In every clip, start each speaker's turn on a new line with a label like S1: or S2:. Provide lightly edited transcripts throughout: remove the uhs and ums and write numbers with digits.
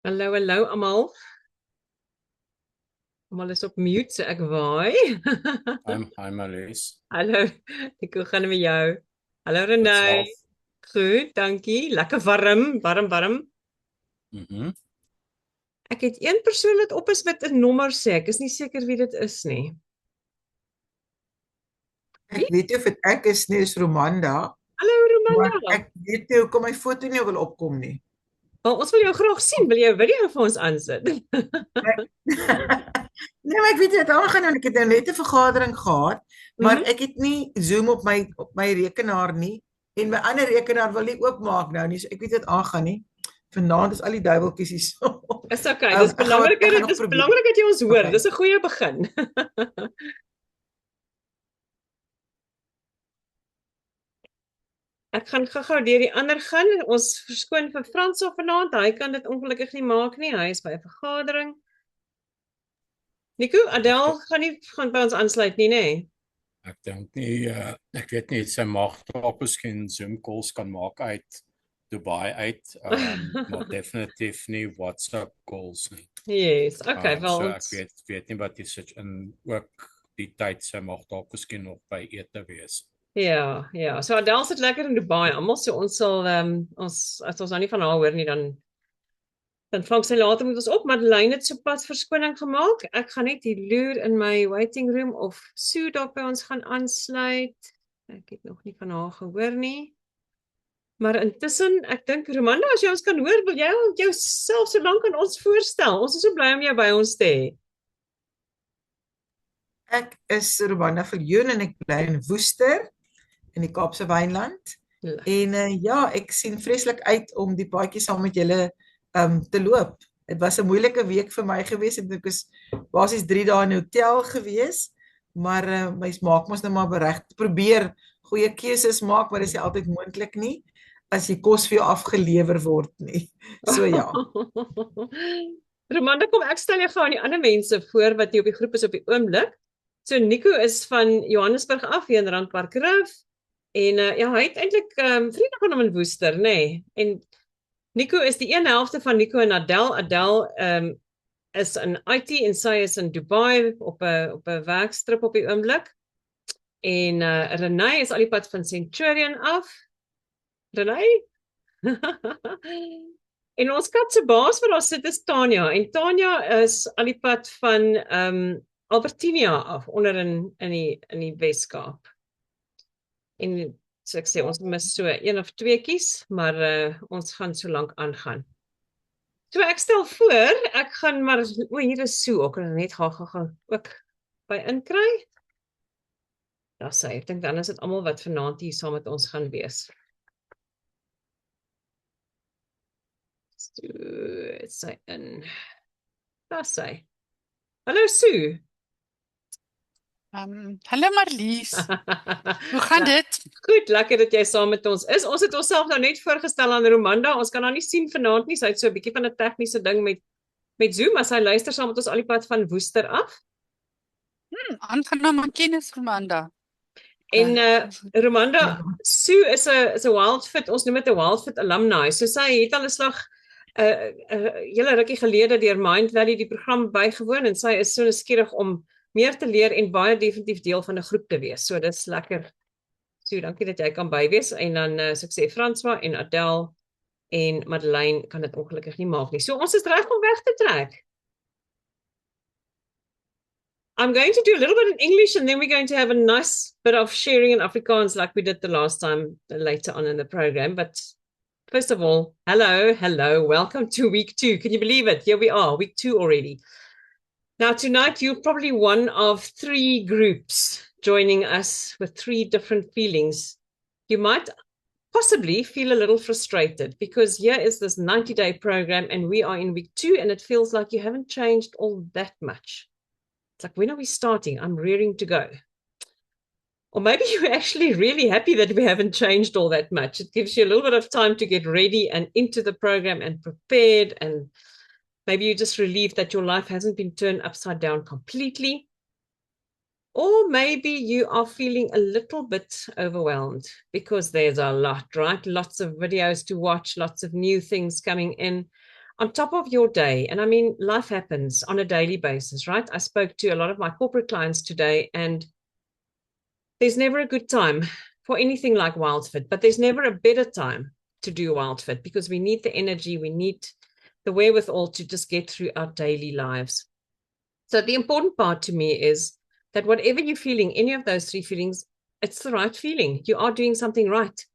S1: Hallo, hallo almal. Almal is op mute, so ek waai.
S2: I'm Marlies.
S1: Hallo, hoe gaan dit met jou? Hallo Renée.
S2: Self.
S1: Goed, dankie. Lekker warm, warm, warm.
S2: Mhm.
S1: Ek het een persoon wat op is met 'n nommer sê. Ek is nie seker wie dit is nie.
S3: Ek
S1: Wie?
S3: weet nie of dit ek is nie, is Romanda,
S1: Hallo
S3: maar
S1: Romanda.
S3: ek weet nie hoekom my foto nie wil opkom nie.
S1: Wel, ons wil jou graag sien. Wil jy 'n video vir ons aansit?
S3: Nee, maar ek weet dit aangaan en ek het nou net 'n vergadering gehad, maar
S1: Mhm.
S3: ek het nie Zoom op my rekenaar nie en my ander rekenaar wil nie oopmaak nou nie, so ek weet dit aangaan nie. Vanaand is al die duiweltjies hier so.
S1: Is okay. Dis
S3: Ek gaan
S1: belangriker,
S3: nog
S1: dis
S3: probeer.
S1: belangrik dat jy ons hoor.
S3: Okay.
S1: Dis 'n goeie begin. Ek gaan gou-gou deur die ander gaan. Ons verskoon vir Frans vanaand. Hy kan dit ongelukkig nie maak nie. Hy is by 'n vergadering. Nico, Adele gaan by ons aansluit nie, nê?
S2: Ek dink nie ek weet nie sy mag dalk miskien Zoom calls kan maak uit Dubai uit, maar definitief nie WhatsApp calls nie.
S1: Yes. Okay,
S2: So
S1: wel.
S2: ek weet nie wat die sit in ook die tyd sy mag dalk miskien nog by ete wees.
S1: Ja, ja. So Adele sit lekker in Dubai. Almal so ons sal ons as ons nou nie van haar hoor nie dan vang sy later met ons op. Madeleine het sopas verskoning gemaak. Ek gaan net hier loer in my waiting room of Sue dalk by ons gaan aansluit. Ek het nog nie van haar gehoor nie. Maar intussen, ek dink Romanda, as jy ons kan hoor, wil jy jouself so lank aan ons voorstel. Ons is so bly om jou by ons te hê.
S3: Ek is Romanda Viljoen en ek bly in Woester in die Kaapse Wynland. En ja, ek sien vreeslik uit om die paadjie saam met julle te loop. Dit was 'n moeilike week vir my gewees. Ek was basies 3 dae in 'n hotel gewees, maar mens maak mos nou maar bereg probeer goeie keuses maak, maar dit is nie altyd moontlik nie as die kos vir jou afgelewer word nie. So ja.
S1: Romanda, kom ek stel jou gou aan die ander mense voor wat hier op die groep is op die oomblik. So Nico is van Johannesburg af hier in Randpark Roof. En ja, hy het eintlik vriende van hom in Woester, nê? Nee. En Nico is die een helfte van Nico en Adele. Adele is in IT en sy is in Dubai op 'n werkstrip op die oomblik. En Renée is al die pad van Centurion af. Renée? En ons kat se baas wat daar sit is Tanya. En Tanya is al die pad van Albertinia af onder in die Weskaap. En so ek sê ons mis so een of twee kies, maar ons gaan so lank aangaan. So ek stel voor, ek gaan maar hier is Sue ook net gaan ook by inkry. Daar sê ek dink dan is dit almal wat vanaand hier saam met ons gaan wees. So sy in. Daar sê. Hallo Sue.
S4: Hallo Marlies, hoe gaan dit?
S1: Goed, lekker dat jy saam met ons is. Ons het onsself nou net voorgestel aan Romanda. Ons kan haar nie sien vanaand nie. Sy het so 'n bietjie van 'n tegniese ding met Zoom, maar sy luister saam met ons al die pad van Woester af.
S4: Aangenaam kennis, Romanda.
S1: En Romanda, Sue is 'n Wildfit, ons noem dit 'n Wildfit alumni. So sy het al 'n slag hele rukkie gelede deur Mind Valley die program bygewoon en sy is so nuuskierig om meer te leer en baie definitief deel van 'n groep te wees. So dis lekker. So dankie dat jy kan bywees en dan so ek sê François en Adele en Madeleine kan dit ongelukkig nie maak nie. So ons is reg om weg te trek. I'm going to do a little bit in English and then we're going to have a nice bit of sharing in Afrikaans like we did the last time later on in the program. But first of all, hello, welcome to week 2. Can you believe it? Here we are, week 2 already. Now tonight you're probably one of 3 groups joining us with 3 different feelings. You might possibly feel a little frustrated because here is this 90-day program and we are in week 2 and it feels like you haven't changed all that much. It's like, when are we starting? I'm rearing to go. Or maybe you're actually really happy that we haven't changed all that much. It gives you a little bit of time to get ready and into the program and prepared, and maybe you're just relieved that your life hasn't been turned upside down completely. Or maybe you are feeling a little bit overwhelmed because there's a lot, right? Lots of videos to watch, lots of new things coming in. on top of your day. And I mean, life happens on a daily basis, right? I spoke to a lot of my corporate clients today, and there's never a good time for anything like WildFit, but there's never a better time to do WildFit because we need the energy, we need the wherewithal to just get through our daily lives. So the important part to me is that whatever you're feeling, any of those three feelings, it's the right feeling. You are doing something right.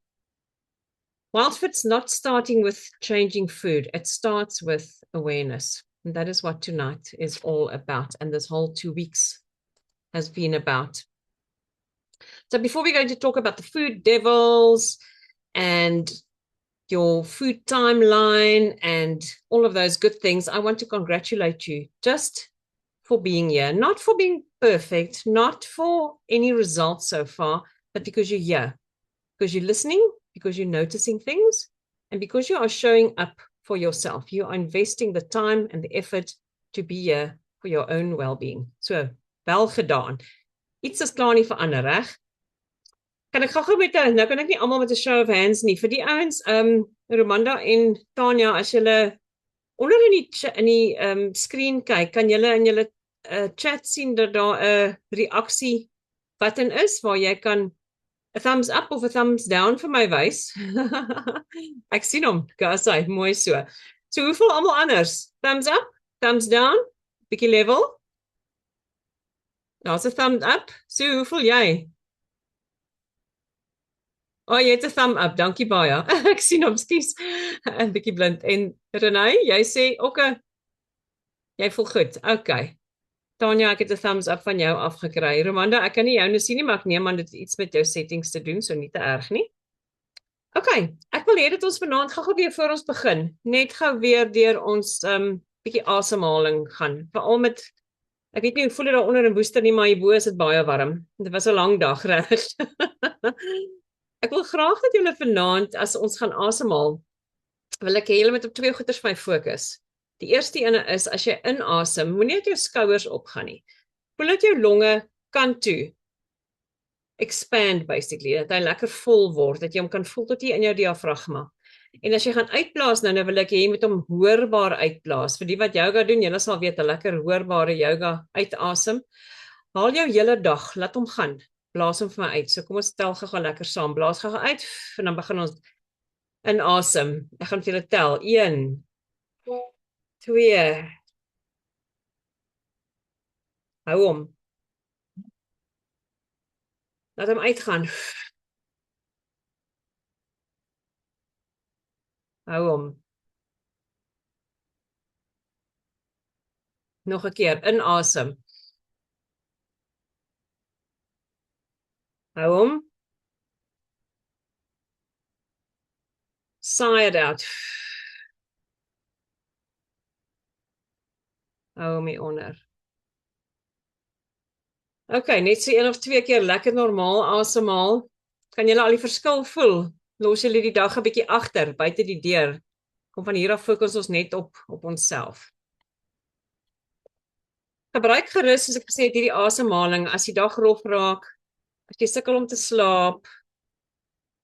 S1: WildFit's not starting with changing food. It starts with awareness. And that is what tonight is all about. And this whole 2 weeks has been about. So before we're going to talk about the food devils and your food timeline and all of those good things, I want to congratulate you just for being here, not for being perfect, not for any results so far, but because you're here, because you're listening, because you're noticing things, and because you are showing up for yourself. You are investing the time and the effort to be here for your own well-being. So, wel gedaan. Iets is klaar nie verander, reg? Kan ek gou met nou kan ek nie almal met 'n show of hands nie. Vir die ouens, Romanda en Tanya, as julle onder in die screen kyk, kan julle in julle chat sien dat daar 'n reaksie button is waar jy kan 'n thumbs up of 'n thumbs down vir my wys. Ek sien hom, gasai, mooi so. So hoe voel almal anders? Thumbs up, thumbs down, bietjie level. Daar's 'n thumbs up. So hoe voel jy? Oh, jy het 'n thumb up, dankie baie. Ek sien hom sties 'n bietjie blind. En Renay, jy sê ook jy voel goed. Okay. Tanya, ek het 'n thumbs up van jou afgekry. Romanda, ek kan nie jou nou sien nie, maar ek neem aan dit iets met jou settings te doen, so nie te erg nie. Okay, ek wil hê dat ons vanaand gou weer voor ons begin, net gou weer deur ons bietjie asemhaling gaan. Veral met ek weet nie hoe voel dit daar onder in Woester nie, maar hierbo is dit baie warm. Dit was 'n lang dag, reg? Ek wil graag dat julle vanaand, as ons gaan asemhaal, wil ek hê julle moet op twee goeters vir my fokus. Die eerste ene is, as jy inasem, moenie net jou skouers opgaan nie. Voel dat jou longe kant toe expand, basically, dat hy lekker vol word, dat jy hom kan voel tot hier in jou diafragma. En as jy gaan uitblaas, nou wil ek hê jy moet hom hoorbaar uitblaas. Vir die wat yoga doen, julle sal weet, 'n lekker hoorbare yoga uitasem. Haal jou hele dag, laat hom gaan. Blaas hom vir my uit. So kom ons tel gou lekker saam. Blaas gou uit en dan begin ons inasem. Ek gaan vir julle tel. 1 2 Hou hom. Laat hom uitgaan. Hou hom. Nog 'n keer, inasem. Hou hom. Sigh it out. Hou hom hier onder. Okay, net so 1 of 2 keer lekker normaal asemhaal. Kan julle al die verskil voel? Los julle die dag 'n bietjie agter, buite die deur. Kom van hier af fokus ons net op onsself. Gebruik gerus, soos ek gesê het, hierdie asemhaling as die dag rof raak, as jy sukkel om te slaap.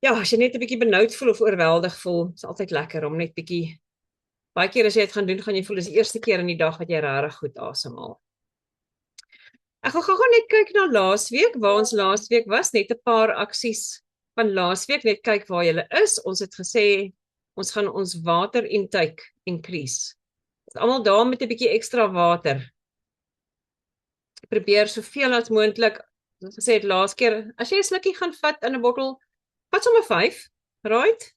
S1: Ja, as jy net 'n bietjie benoud voel of oorweldig voel, is altyd lekker om net bietjie. Baie keer as jy dit gaan doen, gaan jy voel dis die eerste keer in die dag wat jy regtig goed asemhaal. Ek gaan gou net kyk na laasweek, waar ons laasweek was, net 'n paar aksies van laasweek, net kyk waar jy is. Ons het gesê ons gaan ons water intake increase. Almal daar met 'n bietjie ekstra water. Probeer soveel as moontlik, soos gesê het laas keer, as jy 'n slukkie gaan vat in 'n bottel, vat sommer 5, right?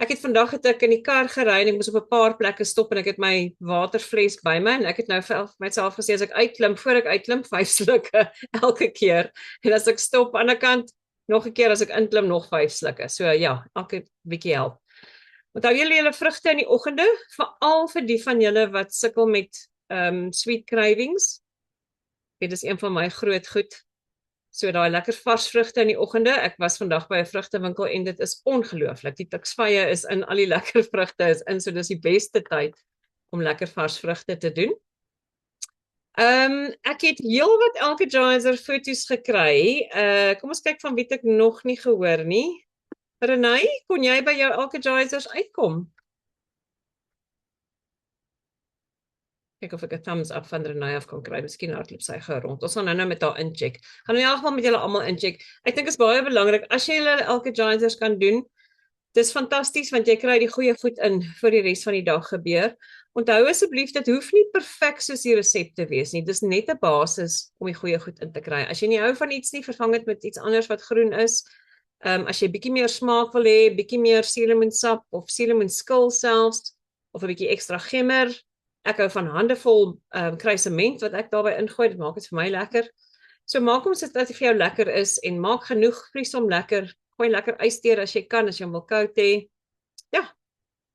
S1: Ek het vandag ek in die kar gery en ek moes op 'n paar plekke stop en ek het my waterfles by my en ek het nou vir myself gesê as ek uitklim, voor ek uitklim, 5 slukke elke keer. En as ek stop aan die ander kant, nog 'n keer as ek inklim, nog 5 slukke. So ja, elke bietjie help. Onthou julle vrugte in die oggende, veral vir die van julle wat sukkel met sweet cravings. Dit is een van my groot goed. So daai lekker vars vrugte in die oggende. Ek was vandag by 'n vrugtewinkel en dit is ongelooflik. Die tuksvye is in, al die lekker vrugte is in, so dis die beste tyd om lekker vars vrugte te doen. Ek het heelwat Alka-Jayser foto's gekry. Kom ons kyk van wie ek nog nie gehoor nie. Renay, kon jy by jou Alka-Jaysers uitkom? Kyk of ek 'n thumbs up van Renée af kan kry. Miskien hardloop sy gou rond. Ons gaan nou met haar incheck. Gaan in elk geval met julle almal incheck. Ek dink is baie belangrik as jy julle elke Giants kan doen. Dis fantasties want jy kry die goeie goed in vir die res van die dag gebeur. Onthou asseblief dit hoef nie perfek soos die resep te wees nie. Dis net 'n basis om die goeie goed in te kry. As jy nie hou van iets nie, vervang dit met iets anders wat groen is. As jy bietjie meer smaak wil hê, bietjie meer suurlemoensap of suurlemoenskil selfs of 'n bietjie ekstra gemmer. Ek hou van handevol kruisement wat ek daarbey ingooi, dit maak dit vir my lekker. So maak hom sodat dit vir jou lekker is en maak genoeg, vries hom lekker, gooi lekker ystee as jy kan, as jy hom wil koud hê. Ja,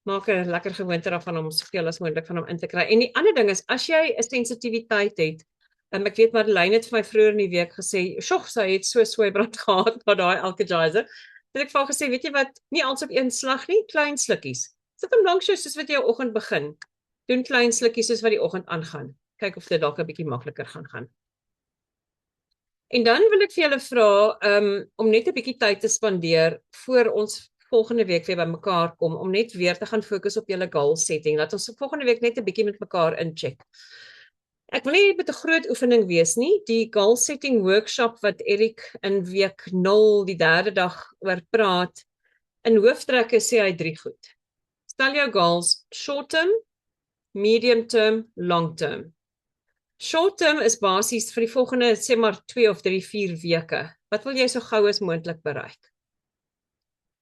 S1: maak 'n lekker gewoonte daarvan om soveel as moontlik van hom in te kry. En die ander ding is, as jy 'n sensitiwiteit het, ek weet Madeleine het vir my vroeër in die week gesê, "Sjoe, sy het so swybrand gehad met daai Alka-Jaiser." Het ek vir haar gesê, "Weet jy wat, nie alles op een slag nie, klein slukkies. Sit hom langs jou soos wat jy jou oggend begin. Doen klein slukkies soos wat die oggend aangaan. Kyk of dit dalk 'n bietjie makliker gaan." En dan wil ek vir julle vra om net 'n bietjie tyd te spandeer voor ons volgende week weer by mekaar kom, om net weer te gaan fokus op julle goal setting. Laat ons volgende week net 'n bietjie met mekaar incheck. Ek wil nie met 'n groot oefening wees nie. Die goal setting workshop wat Erik in week 0 die 3de dag oor praat, in hooftrekke sê hy 3 goed. Stel jou goals short term, medium term, long term. Short term is basies vir die volgende, sê maar 2 of 3, 4 weke. Wat wil jy so gou as moontlik bereik?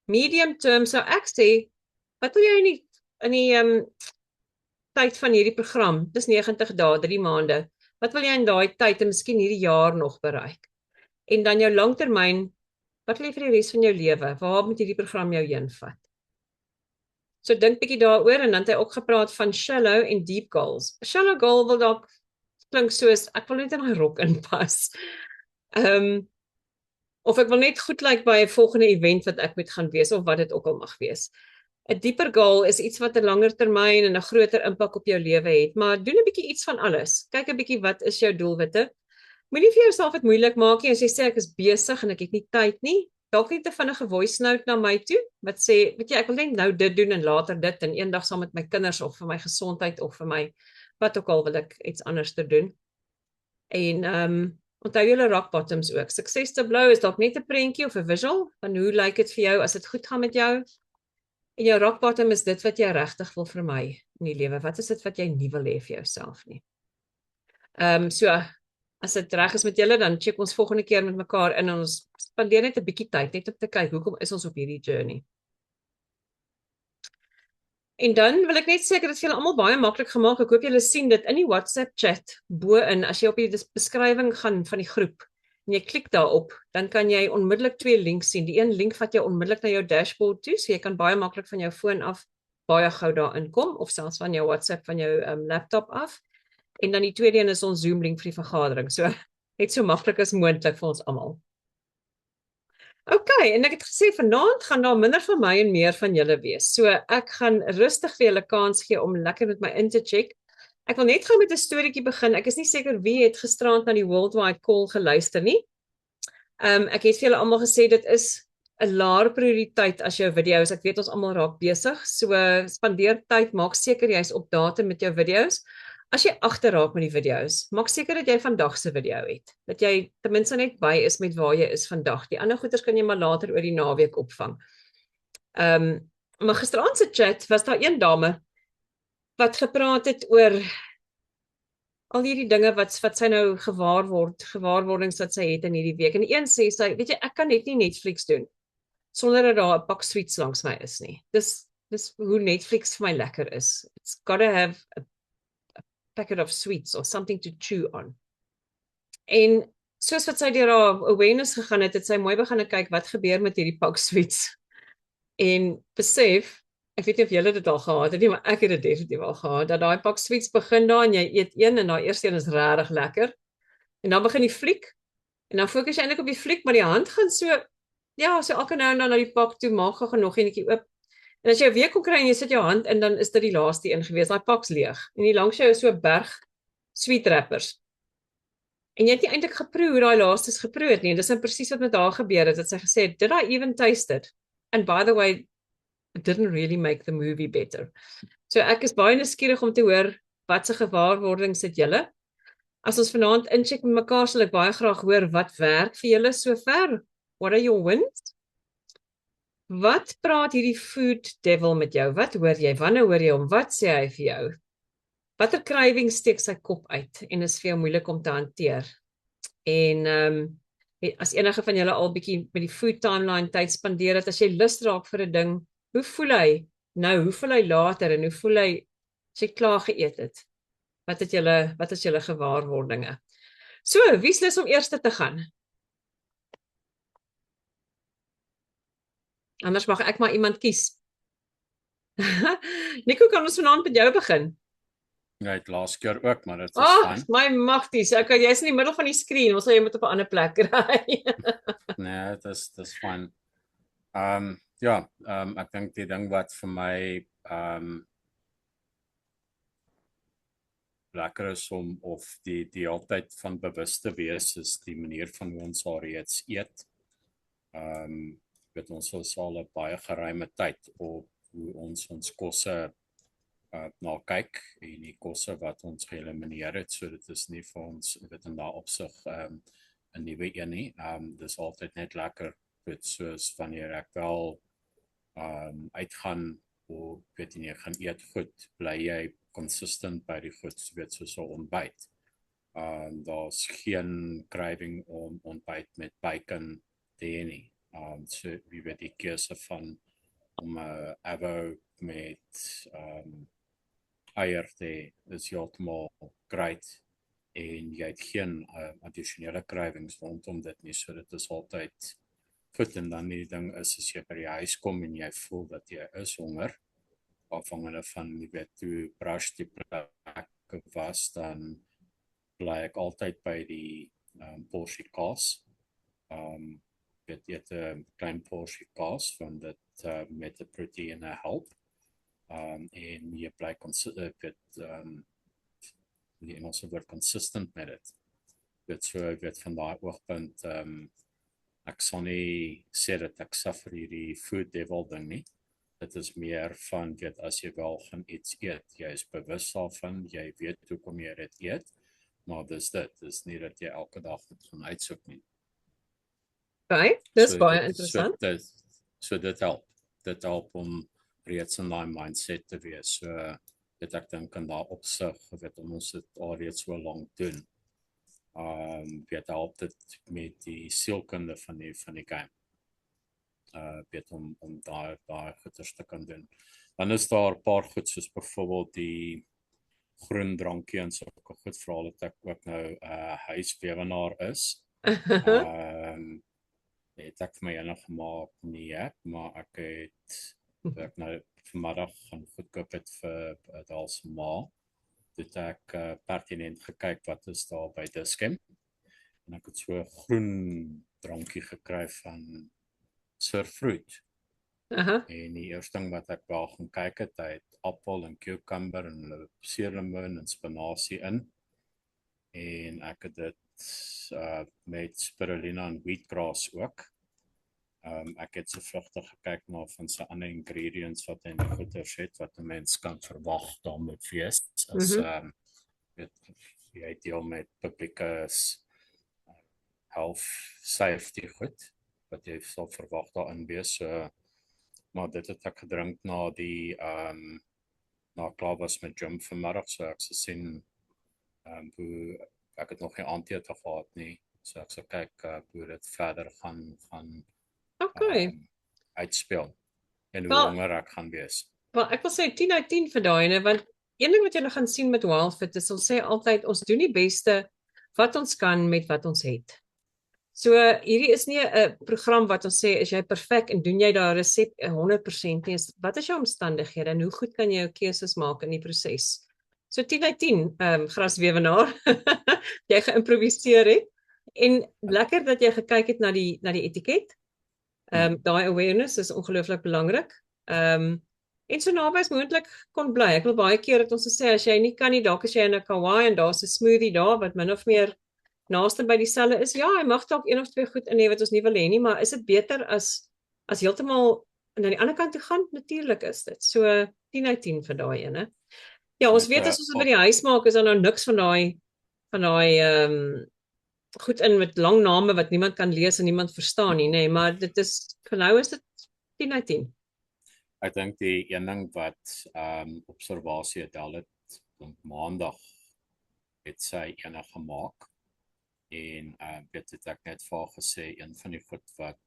S1: Medium term sou ek sê, wat wil jy in die tyd van hierdie program, dis 90 dae, 3 maande, wat wil jy in daai tyd en miskien hierdie jaar nog bereik? En dan jou langtermyn, wat wil jy vir die res van jou lewe, waar moet hierdie program jou heen vat? So dink bietjie daaroor en dan het hy ook gepraat van shallow en deep goals. Shallow goal wil dalk klink soos, ek wil net in my rok inpas. Of ek wil net goed lyk by 'n volgende event wat ek moet gaan wees, of wat dit ook al mag wees. 'n Dieper goal is iets wat 'n langer termyn en 'n groter impak op jou lewe het, maar doen 'n bietjie iets van alles. Kyk 'n bietjie wat is jou doelwitte. Moenie vir jouself dit moeilik maak nie as jy sê ek is besig en ek het nie tyd nie. Dalk net 'n vinnige voice note na my toe wat sê, weet jy, ek wil net nou dit doen en later dit en eendag saam met my kinders of vir my gesondheid of vir my wat ook al wil ek iets anders te doen. En onthou julle rock bottoms ook. Success to blow is dalk net 'n prentjie of 'n visual van hoe lyk dit vir jou as dit goed gaan met jou. En jou rock bottom is dit wat jy regtig wil vermy in die lewe. Wat is dit wat jy nie wil hê vir jouself nie? So as dit reg is met julle, dan check ons volgende keer met mekaar in en ons spandeer net 'n bietjie tyd net om te kyk hoekom is ons op hierdie journey. En dan wil ek net sê ek het dit vir julle almal baie maklik gemaak. Ek hoop julle sien dit in die WhatsApp chat bo-in as jy op die beskrywing gaan van die groep en jy klik daarop, dan kan jy onmiddellik 2 links sien. Die een link vat jou onmiddellik na jou dashboard toe, so jy kan baie maklik van jou foon af baie gou daarin kom of selfs van jou WhatsApp van jou laptop af. En dan die tweede een is ons Zoom link vir die vergadering. So net so maklik as moontlik vir ons almal. Okay, en ek het gesê vanaand gaan daar minder van my en meer van julle wees. So ek gaan rustig vir julle kans gee om lekker met my in te check. Ek wil net gou met 'n storieetjie begin. Ek is nie seker wie het gisteraand na die Worldwide Call geluister nie. Ek het vir julle almal gesê dit is 'n laer prioriteit as jou video's. Ek weet ons almal raak besig. So spandeer tyd, maak seker jy's op datum met jou video's. As jy agterraak met die video's, maak seker dat jy vandag se video het. Dat jy ten minste net by is met waar jy is vandag. Die ander goeders kan jy maar later oor die naweek opvang. Maar gisteraand se chat was daar een dame wat gepraat het oor al hierdie dinge wat sy nou gewaarwordings wat sy het in hierdie week. En een sê sy, weet jy, ek kan net nie Netflix doen sonder dat daar 'n pak sweets langs my is nie. Dis hoe Netflix vir my lekker is. It's gotta have a packet of sweets or something to chew on. En soos wat sy deur haar awareness gegaan het sy mooi begin kyk wat gebeur met hierdie pak sweets. En besef, ek weet nie of julle dit al gehad het nie, maar ek het dit definitief al gehad, dat daai pak sweets begin daar en jy eet een en daai eerste een is regtig lekker. En dan begin die fliek. En dan fokus jy eintlik op die fliek, maar die hand gaan so, ja, so elke nou en dan na die pak toe, maak gou nog enetjie oop. En as jy weer kon kry en jy sit jou hand in, dan is dit die laaste een gewees, daai pak's leeg. En hier langs jou is so 'n berg sweet wrappers. En jy het nie eintlik geproe hoe daai laaste is geproe het nie. En dis nou presies wat met haar gebeur het, dat sy gesê het, did I even taste it? And by the way, it didn't really make the movie better. So ek is baie nuuskierig om te hoor wat se gewaarwordings het julle? As ons vanaand incheck met mekaar, sal ek baie graag hoor wat werk vir julle sover. What are your wins? Wat praat hierdie food devil met jou? Wat hoor jy? Wanneer hoor jy hom? Wat sê hy vir jou? Watter craving steek sy kop uit en is vir jou moeilik om te hanteer? En as enige van julle al bietjie met die food timeline tyd spandeer het, as jy lus raak vir 'n ding, hoe voel hy nou? Hoe voel hy later en hoe voel hy as jy klaar geëet het? Wat is julle gewaarwordinge? So, wie's lus om eerste te gaan? Anders mag ek maar iemand kies. Nico, kan ons vanaand met jou begin?
S2: Jy het laas keer ook, maar dit is
S1: Ag,
S2: fyn.
S1: my magties. Okay, jy's in die middel van die skerm. Ons sal jy moet op 'n ander plek kry.
S2: Nee, dis fyn. Ek dink die ding wat vir my lekker is om of die altyd van bewus te wees is die manier van hoe ons alreeds eet. Weet ons is al 'n baie geruime tyd op hoe ons kosse na kyk en die kosse wat ons geëlimineer het, so dit is nie vir ons weet in daardie opsig 'n nuwe een nie. Dis altyd net lekker weet soos wanneer ek wel uitgaan of weet jy gaan eet goed, bly jy consistent by die goed, weet soos 'n ontbyt. Daar's geen craving om ontbyt met bacon te hê nie. So wie weet die keuse van om 'n avo met eier te is heeltemal great en jy het geen addisionele cravings rondom dit nie, so dit is altyd goed. En dan die ding is as jy by die huis kom en jy voel dat jy is honger, afhangende van jy weet hoe brush die plek was, dan bly ek altyd by die porsie kaas. Weet jy 'n klein porsie kaas van dit met die proteïene help. En jy bly die Engelse woord consistent met dit. Weet so weet van daai oogpunt ek sal nie sê dat ek suffer hierdie food devil ding nie. Dit is meer van weet as jy wel gaan iets eet, jy is bewus daarvan, jy weet hoekom jy dit eet, maar dis nie dat jy elke dag dit gaan uitsoek nie.
S1: Okay, dis baie interessant.
S2: So dit help om reeds in daai mindset te wees. So dit ek dink in daai opsig, weet ons dit alreeds so lank doen. Weet help dit met die sielkunde van die game. Weet om daar goeders te kan doen. Dan is daar 'n paar goed soos byvoorbeeld die groen drankie en sulke goed, veral dat ek ook nou huisbewenaar is. Het ek vir my enige gemaak nie ek, maar ek het nou vanmiddag gaan goedkoop het vir Dals ma. Dit ek pertinent gekyk wat is daar by Dischem. En ek het so 'n groen drankie gekry van Sir Fruit. En die eerste ding wat ek wel gaan kyk het, hy het appel en cucumber en suurlemoen en spinasie in. En ek het dit met spirulina en wheatgrass ook. Ek het so vlugtig gekyk na van sy ander ingredients wat in die goeders het, wat 'n mens kan verwag dan met fees. As jy deel met publieke health safety goed, wat jy sal verwag daarin wees. Maar dit het ek gedrink na die na klaar was met gym vanmiddag, so ek sal sien hoe ek het nog geen aandete gehad nie, so ek sal kyk hoe dit verder gaan uitspeel en hoe honger ek gaan wees.
S1: Wel, ek wil sê 10 uit 10 vir daai ene, want een ding wat julle gaan sien met Wildfit is ons sê altyd ons doen die beste wat ons kan met wat ons het. So hierdie is nie 'n program wat ons sê is jy perfek en doen jy daai resep 100% nie. Wat is jou omstandighede en hoe goed kan jy jou keuses maak in die proses? So 10 uit 10 graswewenaar jy geïmproviseer het en lekker dat jy gekyk het na die etiket. Daai awareness is ongelooflik belangrik. En so naby as moontlik kon bly. Ek wil baie keer dat ons sê as jy nie kan nie, dalk as jy in 'n Kauai en daar's 'n smoothie daar wat min of meer naaste by dieselfde is. Ja, hy mag dalk 1 of 2 goed in hê wat ons nie wil hê nie, maar is dit beter as heeltemal na die ander kant toe gaan? Natuurlik is dit. So 10 uit 10 vir daai ene. Ja, ons
S2: met
S1: weet as ons by die huis maak, is daar nou niks van daai goed in met lang name wat niemand kan lees en niemand verstaan nie, nee, maar dit is, vir nou is dit 10 uit 10.
S2: Ek dink die een ding wat observasie het maandag het sy ene gemaak en het ek net vir haar gesê, een van die goed wat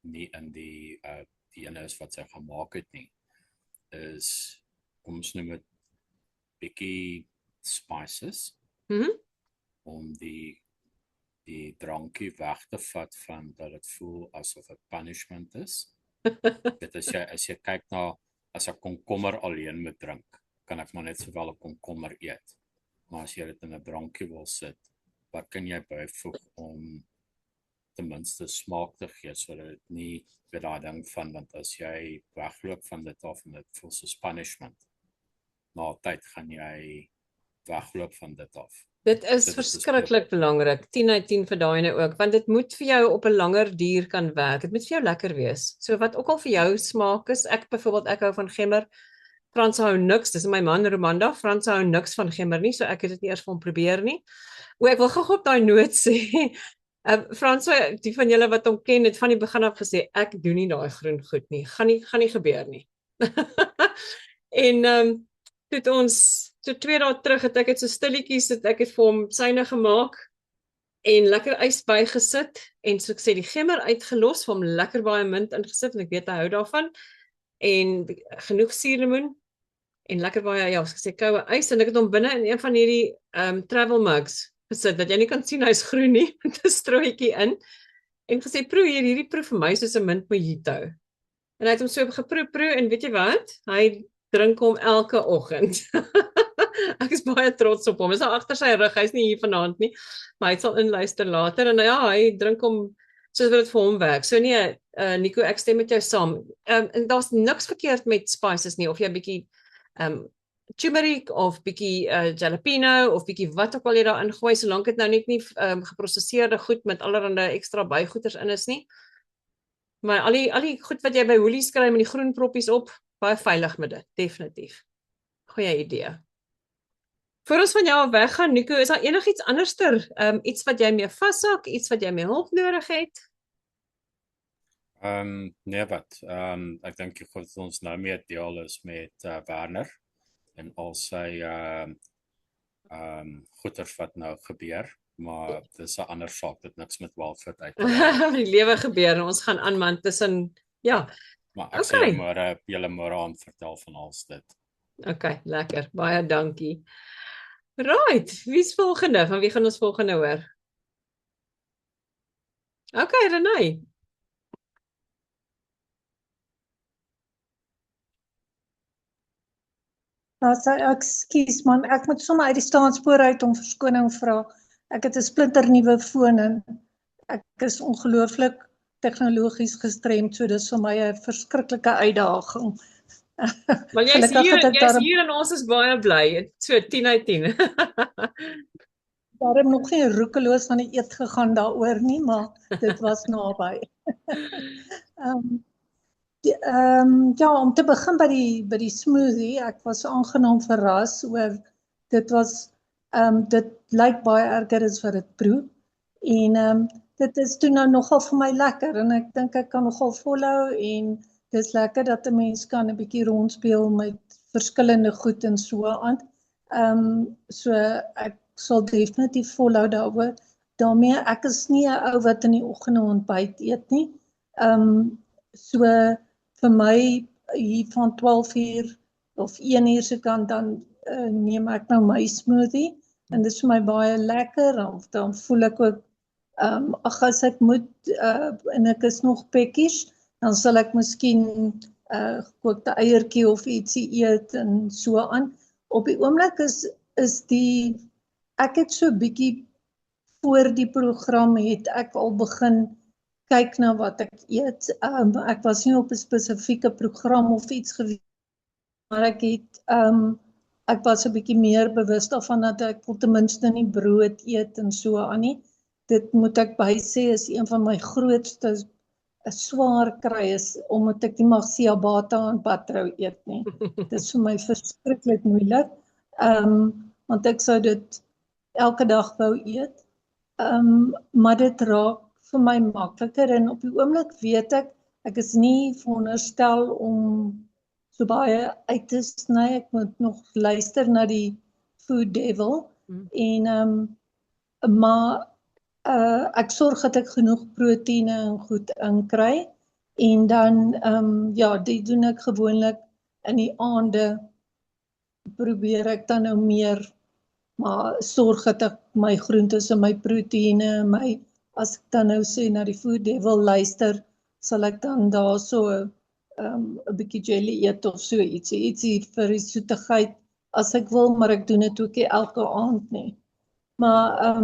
S2: nie in die ene is wat sy gemaak het nie, is, kom ons noem het bietjie spices, om die drankie weg te vat van dat het voel asof het punishment is. Dit is as jy kyk na, as ek komkommer alleen moet drink, kan ek maar net sowel 'n komkommer eet. Maar as jy dit in 'n drankie wil sit, wat kan jy byvoeg om ten minste smaak te gee, sodat dit nie weer daai ding van, want as jy wegloop van dit af en dit voel soos punishment, na tyd gaan jy wegloop van dit af.
S1: Dit is verskriklik belangrik, 10 uit 10 vir daai ene ook, want dit moet vir jou op 'n langer duur kan werk. Dit moet vir jou lekker wees. So wat ook al vir jou smaak is, ek hou van gemmer. Frans hou niks, dis my man Romanda, Frans hou niks van gemmer nie, so ek het dit nie eers van probeer nie. Ek wil gou op daai noot sê, Frans, die van julle wat hom ken, het van die begin af gesê, ek doen nie daai groen goed nie, gaan nie gebeur nie. En toe ons, so 2 dae terug het ek het so stilletjies, ek het vir hom syne gemaak, en lekker ys bygesit, en so ek sê, die gemmer uitgelos, vir hom lekker baie mint ingesit, en ek weet hy hou daarvan, en genoeg suurlemoen, en lekker baie, ja, soos ek sê, koue ys, en ek het hom binne in een van hierdie travel mugs gesit, dat jy nie kan sien hy is groen nie, met 'n strooitjie in, en gesê, proe hier, hierdie proe vir my soos 'n mint mojito. En hy het hom so geproe, en weet jy wat? Hy drink hom elke oggend. Ek is baie trots op hom. Hy is agter sy rug, hy's nie hier vanaand nie, maar hy sal inluister later, en ja, hy drink hom soos wat dit vir hom werk. So nee, Nico, ek stem met jou saam. En daar's niks verkeerd met spices nie, of jy bietjie turmeric of bietjie jalapeno of bietjie wat ook al jy daar ingooi, solank dit nou net nie geprosesseerde goed met allerlei ekstra bygoeders in is nie. Maar al die goed wat jy by Woolies kry met die groen proppies op, baie veilig met dit, definitief. Goeie idee. Voor ons van jou af weggaan, Nico, is daar enigiets anderster? Iets wat jy mee vashak, iets wat jy mee hulp nodig het?
S2: Nee wat, ek dink die goed wat ons nou mee deel is met Werner en al sy goeders wat nou gebeur, maar dis 'n ander saak, dit niks met Wildfoot uit.
S1: Die lewe gebeur, ons gaan aan man tussen, ja.
S2: Maar ek sê maar, julle môre aan vertel van alles dit.
S1: Okay, lekker, baie dankie. Right, wie's volgende? Van wie gaan ons volgende hoor? Okay, Renée.
S5: Ekskuus man, ek moet sommer uit die staanspoor uit om verskoning vra. Ek het 'n splinternuwe foon en ek is ongelooflik tegnologies gestremd, so dis vir my 'n verskriklike uitdaging.
S1: Maar jy's hier en ons is baie bly. So 10 uit 10.
S5: Daarom nog nie roekeloos van die eet gegaan daaroor nie, maar dit was naby. Ja, om te begin by die smoothie, ek was aangenaam verras oor dit was dit lyk baie erger as wat dit proe. En dit is toe nou nogal vir my lekker en ek dink ek kan nogal volhou en dis lekker dat 'n mens kan 'n bietjie rondspeel met verskillende goed en so aan. So ek sal definitief volhou daarmee. Ek is nie 'n ou wat in die oggende ontbyt eet nie. So vir my hier van 12 uur of 1 uur se kant dan neem ek nou my smoothie en dit is vir my baie lekker. Dan voel ek ook as ek moet en ek is nog pekkies, dan sal ek miskien gekookte eiertjie of ietsie eet en so aan. Op die oomblik is ek het so bietjie voor die program het ek al begin kyk na wat ek eet. Ek was nie op 'n spesifieke program of iets gewees, maar ek was 'n bietjie meer bewus daarvan dat ek wil ten minste nie brood eet en so aan nie. Dit moet ek bysê is een van my grootste swaar kry is omdat ek nie mag ciabatta en patrou eet nie. Dit is vir my verskriklik moeilik. Want ek sou dit elke dag wou eet. Maar dit raak vir my makliker en op die oomblik weet ek is nie veronderstel om so baie uit te sny. Ek moet nog luister na die Food Devil en maar ek sorg dat ek genoeg proteïene en goed inkry en dan ja, dit doen ek gewoonlik in die aande probeer ek dan nou meer maar sorg dat ek my groentes en my proteïene, as ek dan nou sê na die Food Devil luister, sal ek dan daar so 'n bietjie jelly eet of so ietsie vir die soetigheid as ek wil, maar ek doen dit ook nie elke aand nie. Maar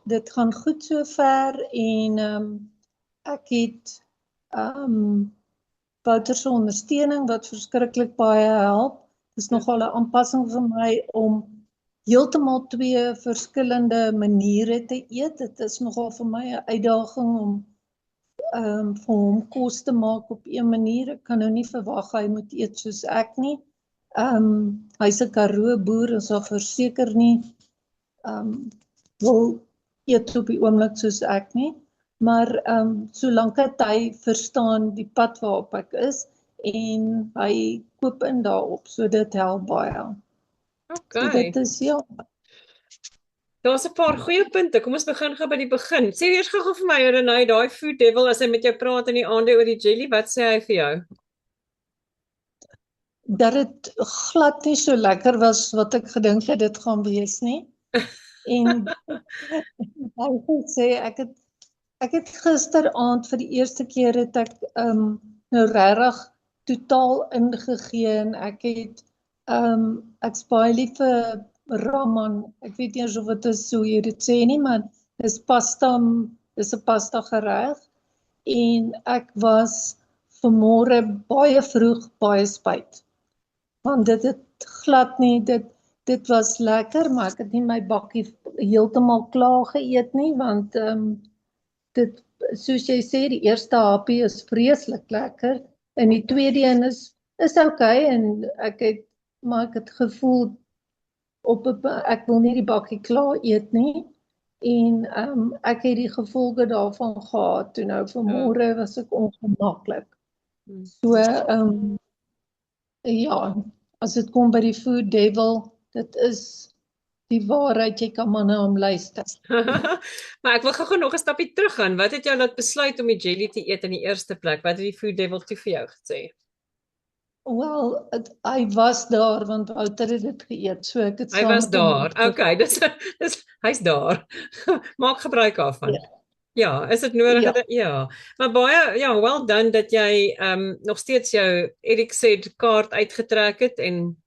S5: dit gaan goed so ver en ek het Wouter se ondersteuning wat verskriklik baie help. Dit is nogal 'n aanpassing vir my om heeltemal 2 verskillende maniere te eet. Dit is nogal vir my 'n uitdaging om vir hom kos te maak op 'n manier. Ek kan nou nie verwag hy moet eet soos ek nie. Hy's 'n Karoo boer en sal verseker nie wil eet op die oomblik soos ek nie. Maar solank hy verstaan die pad waarop ek is en hy koop in daarop, so dit help baie.
S1: Okay.
S5: So dit is ja.
S1: Daar's 'n paar goeie punte. Kom ons begin gou by die begin. Sê eers gou vir my, Renay, daai Food Devil as hy met jou praat in die aande oor die jelly, wat sê hy vir jou?
S5: Dat dit glad nie so lekker was wat ek gedink het dit gaan wees nie. En hy sê ek het gisteraand vir die eerste keer het ek nou regtig totaal ingegee en ek het ek's baie lief vir ramen. Ek weet nie eens of dit is so jy dit sê nie, maar dis 'n pasta gereg en ek was vanmôre baie vroeg baie spyt. Want dit het glad nie, dit was lekker, maar ek het nie my bakkie heeltemal klaar geëet nie, want dit, soos jy sê, die eerste happie is vreeslik lekker, en die tweede een is okay, en ek het gevoel, ek wil nie die bakkie klaar eet nie, en ek het die gevolge daarvan gehad, toe nou vanmôre was ek ongemaklik. So, ja, as dit kom by die Food Devil, dit is die waarheid, jy kan maar na hom luister.
S1: Maar ek wil gou nog 'n stapie terug gaan. Wat het jou laat besluit om die jelly te eet in die eerste plek? Wat het die Food Devil toe vir jou gesê?
S5: Wel, hy was daar, want Wouter het dit geëet, so ek het
S1: Hy was daar, okay, hy's daar. Maak gebruik daarvan. Ja, is dit nodig? Ja. Maar baie, ja, well done dat jy nog steeds jou Eric said kaart uitgetrek het en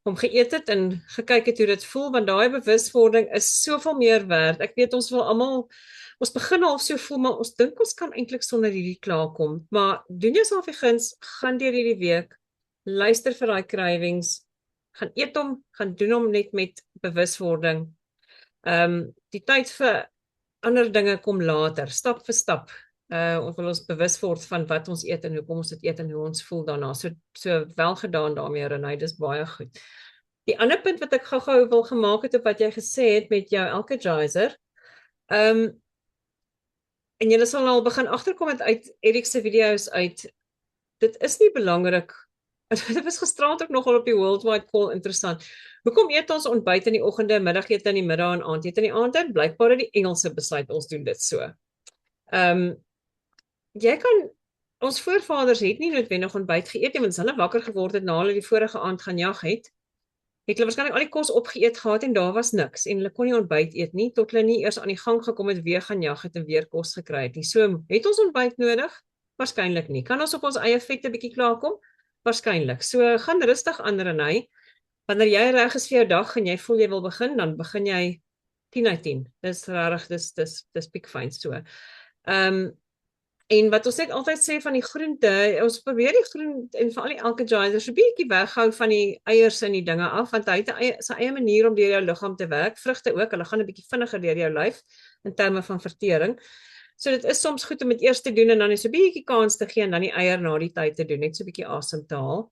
S1: hom geëet het en gekyk het hoe dit voel, want daai bewuswording is soveel meer werd. Ek weet ons wil almal, ons begin al so voel, maar ons dink ons kan eintlik sonder hierdie klaarkom. Maar doen jouself die guns, gaan deur hierdie week, luister vir daai cravings, gaan eet hom, gaan doen hom net met bewuswording. Die tyd vir ander dinge kom later, stap vir stap. Ons wil ons bewus word van wat ons eet en hoekom ons dit eet en hoe ons voel daarna. So wel gedaan daarmee, Renay, dis baie goed. Die ander punt wat ek gou-gou wil gemaak het op wat jy gesê het met jou Alka-Geyser, en julle sal al begin agterkom het uit Eric se video's uit, dit is nie belangrik. Dit was gisterand ook nogal op die Worldwide Call interessant. Hoekom eet ons ontbyt in die oggende, middagete in die middag en aandete in die aande? Blykbaar het die Engelse besluit ons doen dit so. Ons voorvaders het nie noodwendig ontbyt geëet nie, want hulle wakker geword het na hulle die vorige aand gaan jag het hulle waarskynlik al die kos opgeëet gehad en daar was niks en hulle kon nie ontbyt eet nie tot hulle nie eers aan die gang gekom het, weer gaan jag het en weer kos gekry het nie. So, het ons ontbyt nodig? Waarskynlik nie. Kan ons op ons eie vette bietjie klaarkom? Waarskynlik. So, gaan rustig aan, Renay. Wanneer jy reg is vir jou dag en jy voel jy wil begin, dan begin jy 10/10. Dis regtig, dis piekfyn so. En wat ons net altyd sê van die groente, ons probeer die groente en veral die Alka-Geyser so 'n bietjie weghou van die eiers en die dinge af, want hy het sy eie manier om deur jou liggaam te werk. Vrugte ook, hulle gaan 'n bietjie vinniger deur jou lyf in terme van vertering. So dit is soms goed om dit eers te doen en dan net so 'n bietjie kans te gee en dan die eier na die tyd te doen, net so 'n bietjie asem te haal.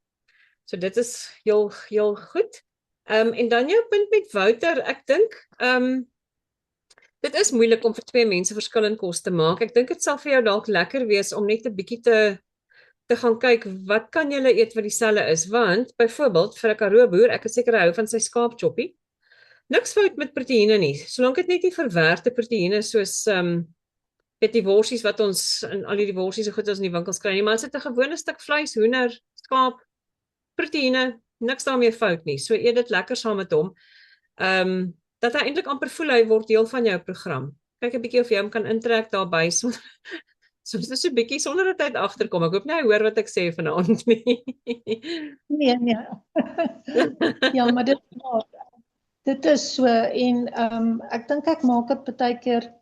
S1: So dit is heel goed. En dan jou punt met Wouter, ek dink, dit is moeilik om vir twee mense verskillende kos te maak. Ek dink dit sal vir jou dalk lekker wees om net 'n bietjie te gaan kyk wat kan julle eet wat dieselfde is, want byvoorbeeld vir 'n Karoo boer, ek is seker hy hou van sy skaapchoppie. Niks fout met proteïene nie, solank dit net nie verwerkte proteïene soos weet die worsies wat ons in al die worsies so goed as in die winkels kry nie, maar as dit 'n gewone stuk vleis, hoender, skaap, proteïene, niks daarmee fout nie. So eet dit lekker saam met hom. Dat hy eintlik amper voel hy word deel van jou program. Kyk 'n bietjie of jy hom kan intrek daarbey sonder soms is so 'n bietjie sonder dat hy dit agterkom. Ek hoop nie hy hoor wat ek sê vanaand nie.
S5: Nee. Ja, maar dit is so en ek dink ek maak dit baie keer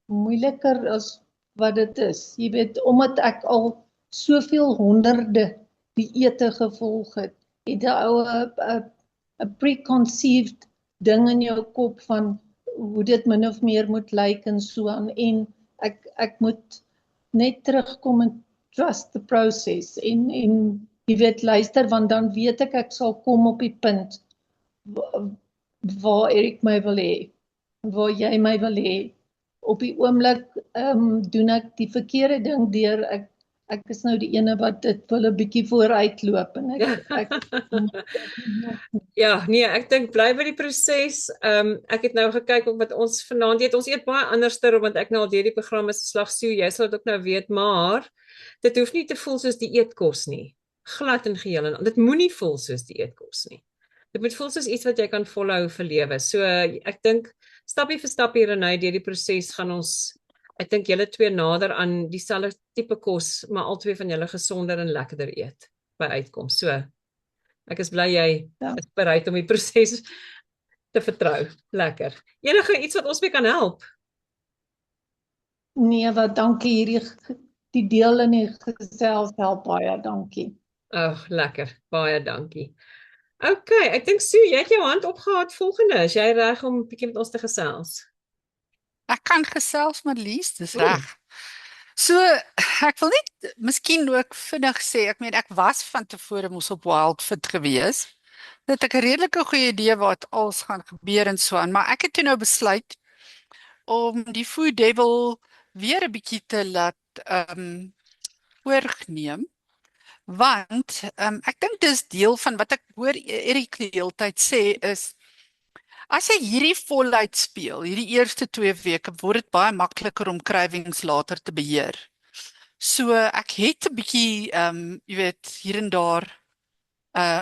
S5: moeiliker as wat dit is. Jy weet, omdat ek al soveel honderde dieete gevolg het, het 'n preconceived ding in jou kop van hoe dit min of meer moet lyk en so aan en ek moet net terugkom en trust the process en jy weet luister want dan weet ek sal kom op die punt waar Erik my wil hê, waar jy my wil hê. Op die oomblik doen ek die verkeerde ding deur ek is nou die ene wat dit wil 'n bietjie vooruitloop en ek
S1: Ja, nee, ek dink bly by die proses. Ek het nou gekyk op wat ons vanaand eet. Ons eet baie anderster want ek nou al deur die program is slag Sue, jy sal dit ook nou weet, maar dit hoef nie te voel soos die eetkos nie. Glad en geheel en dit moenie voel soos die eetkos nie. Dit moet voel soos iets wat jy kan volhou vir lewe. So ek dink stappie vir stappie Renée deur die proses gaan ons ek dink julle twee nader aan dieselfde tipe kos, maar albei van julle gesonder en lekkerder eet by uitkom. So ek is bly jy is bereid om die proses te vertrou. Lekker. Enige iets wat ons mee kan help?
S5: Nee, wat dankie die deel in die gesels help baie, dankie.
S1: Lekker. Baie dankie. OK, ek dink Sue, jy het jou hand opgehaat volgende. Is jy reg om 'n bietjie met ons te gesels?
S4: Ek kan gesels, Marlies, dis reg. So, ek wil net miskien ook vinnig sê, ek meen ek was van tevore mos op Wildfit gewees. Dit ek 'n redelike goeie idee wat alles gaan gebeur en so aan, maar ek het toe nou besluit om die Food Devil weer 'n bietjie te laat oorneem. Want ek dink dis deel van wat ek hoor Erik die hele tyd sê is as jy hierdie voluit speel, hierdie eerste 2 weke, word dit baie makliker om cravings later te beheer. So ek het 'n bietjie jy weet hier en daar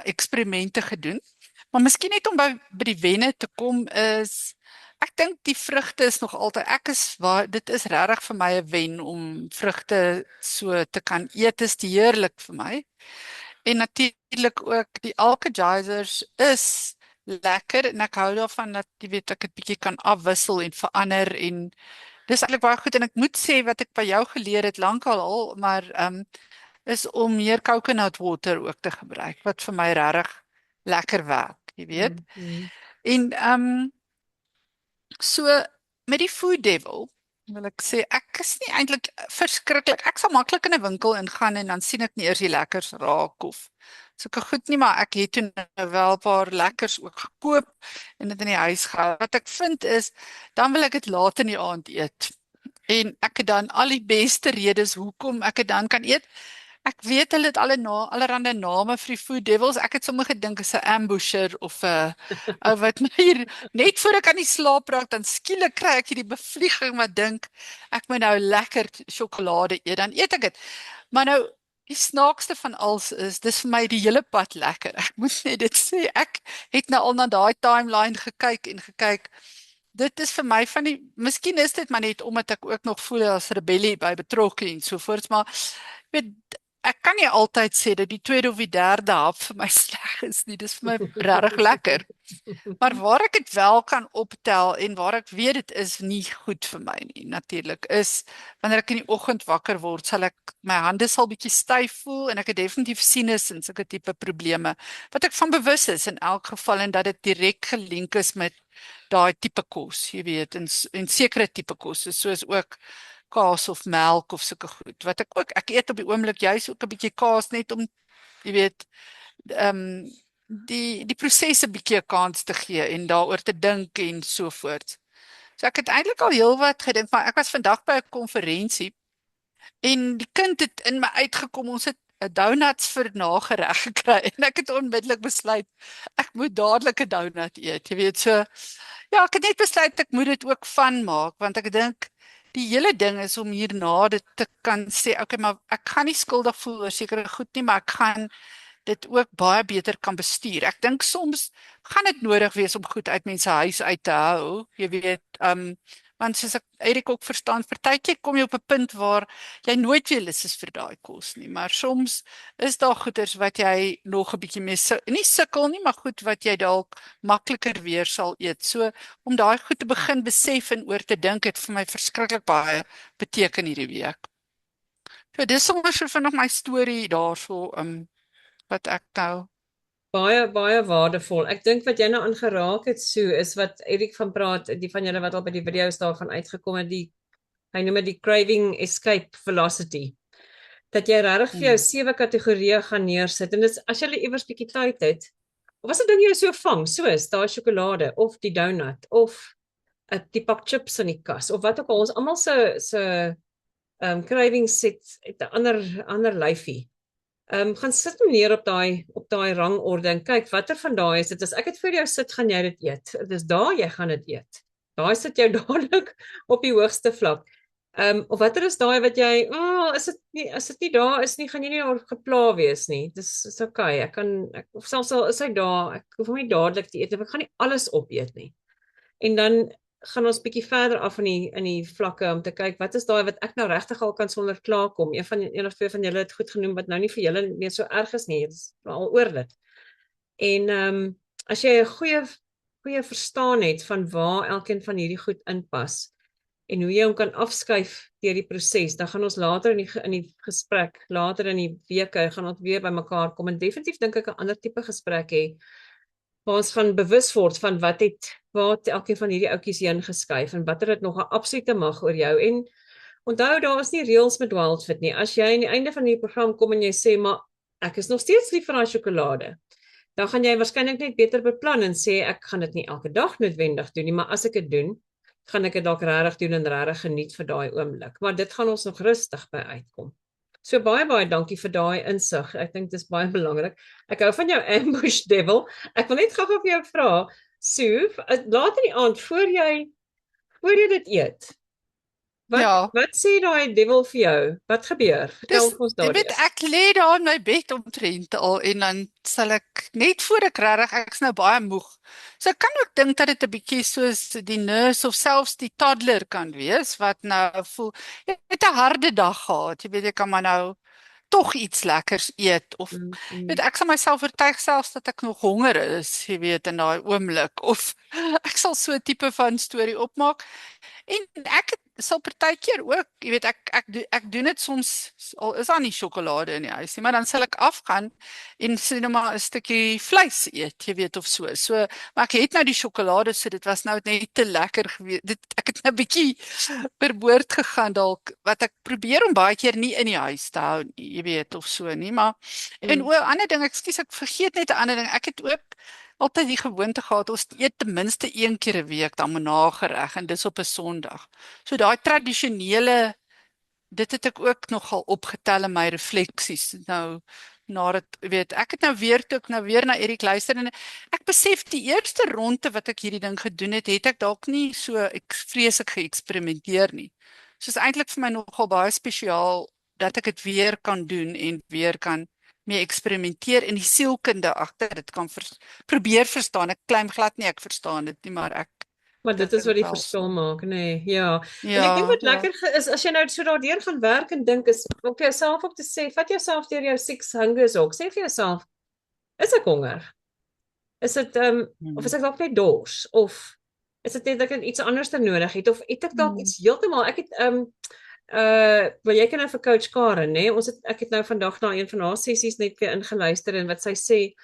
S4: eksperimente gedoen, maar miskien net om by die wenne te kom is ek dink die vrugte is nog altyd dit is regtig vir my 'n wen om vrugte so te kan eet, is heerlik vir my. En natuurlik ook die alkagizers is lekker en ek hou daarvan dat jy weet ek dit bietjie kan afwissel en verander en dis eintlik baie goed en ek moet sê wat ek by jou geleer het lankal al, maar is om meer coconut water ook te gebruik wat vir my regtig lekker werk, jy weet. En so met die Food Devil wil ek sê ek is nie eintlik verskriklik. Ek sal maklik in 'n winkel ingaan en dan sien ek nie eers die lekkers raak of sulke goed nie, maar ek het toe nou wel 'n paar lekkers ook gekoop en dit in die huis gehou. Wat ek vind is, dan wil ek dit laat in die aand eet. En ek het dan al die beste redes hoekom ek dit dan kan eet. Ek weet hulle het allerhande name vir die Food Devils. Ek het sommer gedink is 'n ambusher of 'n wat hier net voor ek aan die slaap raak, dan skielik kry ek hierdie bevlieging wat dink ek moet nou lekker sjokolade eet. Dan eet ek dit. Maar nou die snaakste van alles is, dis vir my die hele pad lekker. Ek moet net dit sê, ek het nou al na daai timeline gekyk. Dit is vir my van die, miskien is dit maar net omdat ek ook nog voel as rebellie by betrokke en sovoorts, maar weet, ek kan nie altyd sê dat die tweede of die derde hap vir my sleg is nie, dis vir my regtig lekker. Maar waar ek dit wel kan optel en waar ek weet dit is nie goed vir my nie, natuurlik, is wanneer ek in die oggend wakker word, my hande sal bietjie styf voel en ek het definitief sinus en sulke tipe probleme, wat ek van bewus is in elk geval en dat dit direk gelink is met daai tipe kos, jy weet, en sekere tipe kos, soos ook kaas of melk of sulke goed, wat ek eet op die oomblik juis ook 'n bietjie kaas net om, jy weet, die proses 'n bietjie 'n kans te gee en daaroor te dink en so voort. So ek het eintlik al heelwat gedink, maar ek was vandag by 'n konferensie en die kind het in my uitgekom, ons het 'n donuts vir nagereg gekry en ek het onmiddellik besluit ek moet dadelik 'n donut eet. Jy weet, so ja, ek het net besluit ek moet dit ook van maak want ek dink die hele ding is om hierna dit te kan sê, okay, maar ek gaan nie skuldig voel oor sekere goed nie, maar ek gaan dit ook baie beter kan bestuur. Ek dink soms gaan dit nodig wees om goed uit mense huis uit te hou. Jy weet, want soos ek Erik ook verstaan, partykeer kom jy op 'n punt waar jy nooit weer lus is vir daai kos nie, maar soms is daar goeders wat jy nog 'n bietjie mee nie sukkel nie, maar goed wat jy dalk makliker weer sal eet. So om daai goed te begin besef en oor te dink het vir my verskriklik baie beteken hierdie week. So dis sommer so van nog my storie daarso, wat ek nou
S1: Baie waardevol. Ek dink wat jy nou aangeraak het, Sue, is wat Erik van praat, die van julle wat al by die video's daarvan uitgekom het, hy noem dit die craving escape velocity. Dat jy regtig vir jou 7 kategorieë gaan neersit en dit as jy iewers bietjie tyd het. Of was dit ding jy so vang, soos daai sjokolade of die donut of die pak chips in die kas of wat ook al, ons almal se craving set het 'n ander lyfie. Gaan sit neer op daai rangorde en kyk watter van daai is dit. As ek dit vir jou sit, gaan jy dit eet. Dit is daar jy gaan dit eet. Daai sit jou dadelik op die hoogste vlak. Of watter is daai wat jy, as dit nie daar is nie, gaan jy nie daar gepla wees nie. Dis okay. Of selfs al is hy daar, ek hoef hom nie dadelik te eet, ek gaan nie alles opeet nie. En dan gaan ons bietjie verder af in die vlakke om te kyk wat is daai wat ek nou regtig al kan sonder klaarkom. Een of twee van julle het goed genoem wat nou nie vir julle meer so erg is nie. Dit is al oor dit. En as jy 'n goeie verstaan het van waar elkeen van hierdie goed inpas en hoe jy hom kan afskuif deur die proses, dan gaan ons later in die gesprek, later in die weke gaan ons weer by mekaar kom en definitief dink ek 'n ander tipe gesprek hê waar ons gaan bewus word van waar elkeen van hierdie oudjies heen geskuif en watter dit nog 'n absolute mag oor jou. En onthou, daar is nie reëls met Wildfit nie. As jy aan die einde van die program kom en jy sê, maar ek is nog steeds lief vir daai sjokolade, dan gaan jy waarskynlik net beter beplan en sê, ek gaan dit nie elke dag noodwendig doen nie, maar as ek dit doen, gaan ek dit dalk regtig doen en regtig geniet vir daai oomblik. Maar dit gaan ons nog rustig by uitkom. So baie dankie vir daai insig. Ek dink dit is baie belangrik. Ek hou van jou ambush devil. Ek wil net gou-gou vir jou vra, Sue, laat in die aand voor jy dit eet. Wat sê daai devil vir jou? Wat gebeur? Vertel ons daardie.
S4: Jy weet, ek lê daar in my bed omtrent al en dan sal ek net voor ek's nou baie moeg. So ek kan ook dink dat dit 'n bietjie soos die nurse of selfs die toddler kan wees wat nou voel jy het 'n harde dag gehad. Jy weet, jy kan maar nou tog iets lekkers eet of weet ek sal myself oortuig selfs dat ek nog honger is, jy weet, in daai oomblik of ek sal so 'n tipe van storie opmaak. En ek sal partykeer ook, jy weet, ek doen dit soms, al is daar nie sjokolade in die huis nie, maar dan sal ek afgaan en sê nou maar 'n stukkie vleis eet, jy weet, of so. So, maar ek het nou die sjokolade, so dit was nou net te lekker gewees. Ek het nou 'n bietjie verboord gegaan dalk, wat ek probeer om baie keer nie in die huis te hou nie, jy weet, of so nie, maar en ander ding, ek vergeet net 'n ander ding. Ek het ook altyd die gewoonte gehad, ons eet ten minste 1 keer 'n week dan nagereg en dis op 'n Sondag. So daai tradisionele, dit het ek ook nogal opgetel in my refleksies. Nou nadat weet ek het nou weer na Erik luister en ek besef die eerste ronde wat ek hierdie ding gedoen het ek dalk nie so vreeslik geëksperimenteer nie. So is eintlik vir my nogal baie spesiaal dat ek dit weer kan doen en weer kan mee eksperimenteer en die sielkunde agter dit kan probeer verstaan. Ek claim glad nie ek verstaan dit nie, maar
S1: dit is wat die verskil maak, nee. Ja. En ek dink wat lekker is as jy nou so daardeur gaan werk en dink is om vir jouself ook te sê, vat jouself deur jou 6 hungers ook. Sê vir jouself, is ek honger? Is dit of is ek dalk net dors of is dit net dat ek iets anders nodig het of het ek dalk iets heeltemal ek het wel jy kan nou vir coach Karen, né? Ek het nou vandag na een van haar sessies net weer ingeluister en wat sy sê,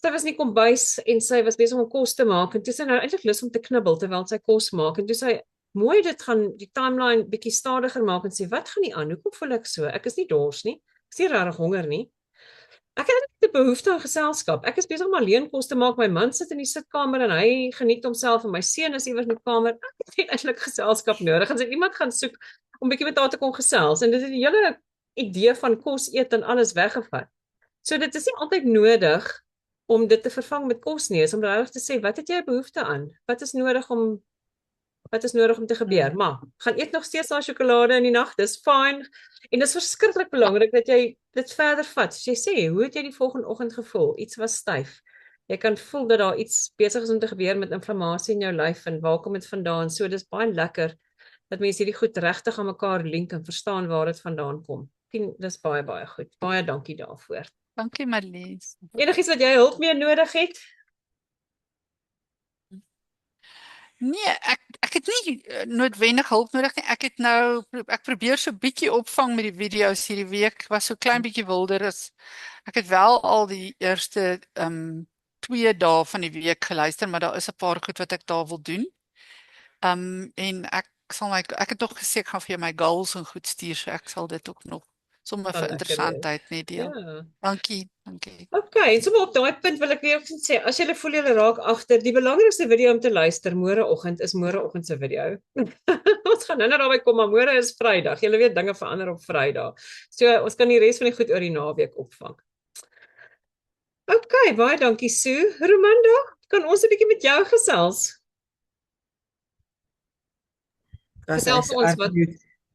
S1: sy was in die kombuis en sy was besig om kos te maak en toe sy nou eintlik lus om te knibbel terwyl sy kos maak en toe sy mooi dit gaan die timeline bietjie stadiger maak en sê wat gaan nie aan? Hoekom voel ek so? Ek is nie dors nie. Ek is nie regtig honger nie. Ek het net 'n behoefte aan geselskap. Ek is besig om alleen kos te maak. My man sit in die sitkamer en hy geniet homself en my seun is iewers in die kamer. Ek het nie eintlik geselskap nodig. As ek iemand gaan soek om 'n bietjie met haar te kon gesels en dit het die hele idee van kos eet en alles weggevat. So dit is nie altyd nodig om dit te vervang met kos nie, is om regtig te sê wat het jy 'n behoefte aan? Wat is nodig om te gebeur? Maar gaan eet nog steeds daai sjokolade in die nag, dis fyn. En dis verskriklik belangrik dat jy dit verder vat. As jy sê, hoe het jy die volgende oggend gevoel? Iets was styf. Jy kan voel dat daar iets besig is om te gebeur met inflammasie in jou lyf en waar kom dit vandaan? So dis baie lekker dat mense hierdie goed regtig aan mekaar link en verstaan waar dit vandaan kom. Dis baie baie goed. Baie dankie daarvoor.
S4: Dankie Marlies.
S1: Enigiets wat jy hulp mee nodig het?
S4: Nee, ek het nie noodwendig hulp nodig nie. Ek probeer so bietjie opvang met die video's hierdie week. Was so klein bietjie wilder as ek het wel al die eerste 2 dae van die week geluister, maar daar is 'n paar goed wat ek daar wil doen. En ek het nog gesê ek gaan vir jou my goals en goed stuur, so ek sal dit ook nog sommer vir interessantheid net deel.
S1: Ja.
S4: Dankie.
S1: Okay, en sommer op daai punt wil ek weer sê, as jy voel jy raak agter, die belangrikste video om te luister môreoggend is môreoggend se video. Ons gaan nou daarby kom, maar môre is Vrydag. Jy weet dinge verander op Vrydag. So ons kan die res van die goed oor die naweek opvang. Okay, baie dankie Sue. Romanda, kan ons 'n bietjie met jou gesels? Vertel vir ons wat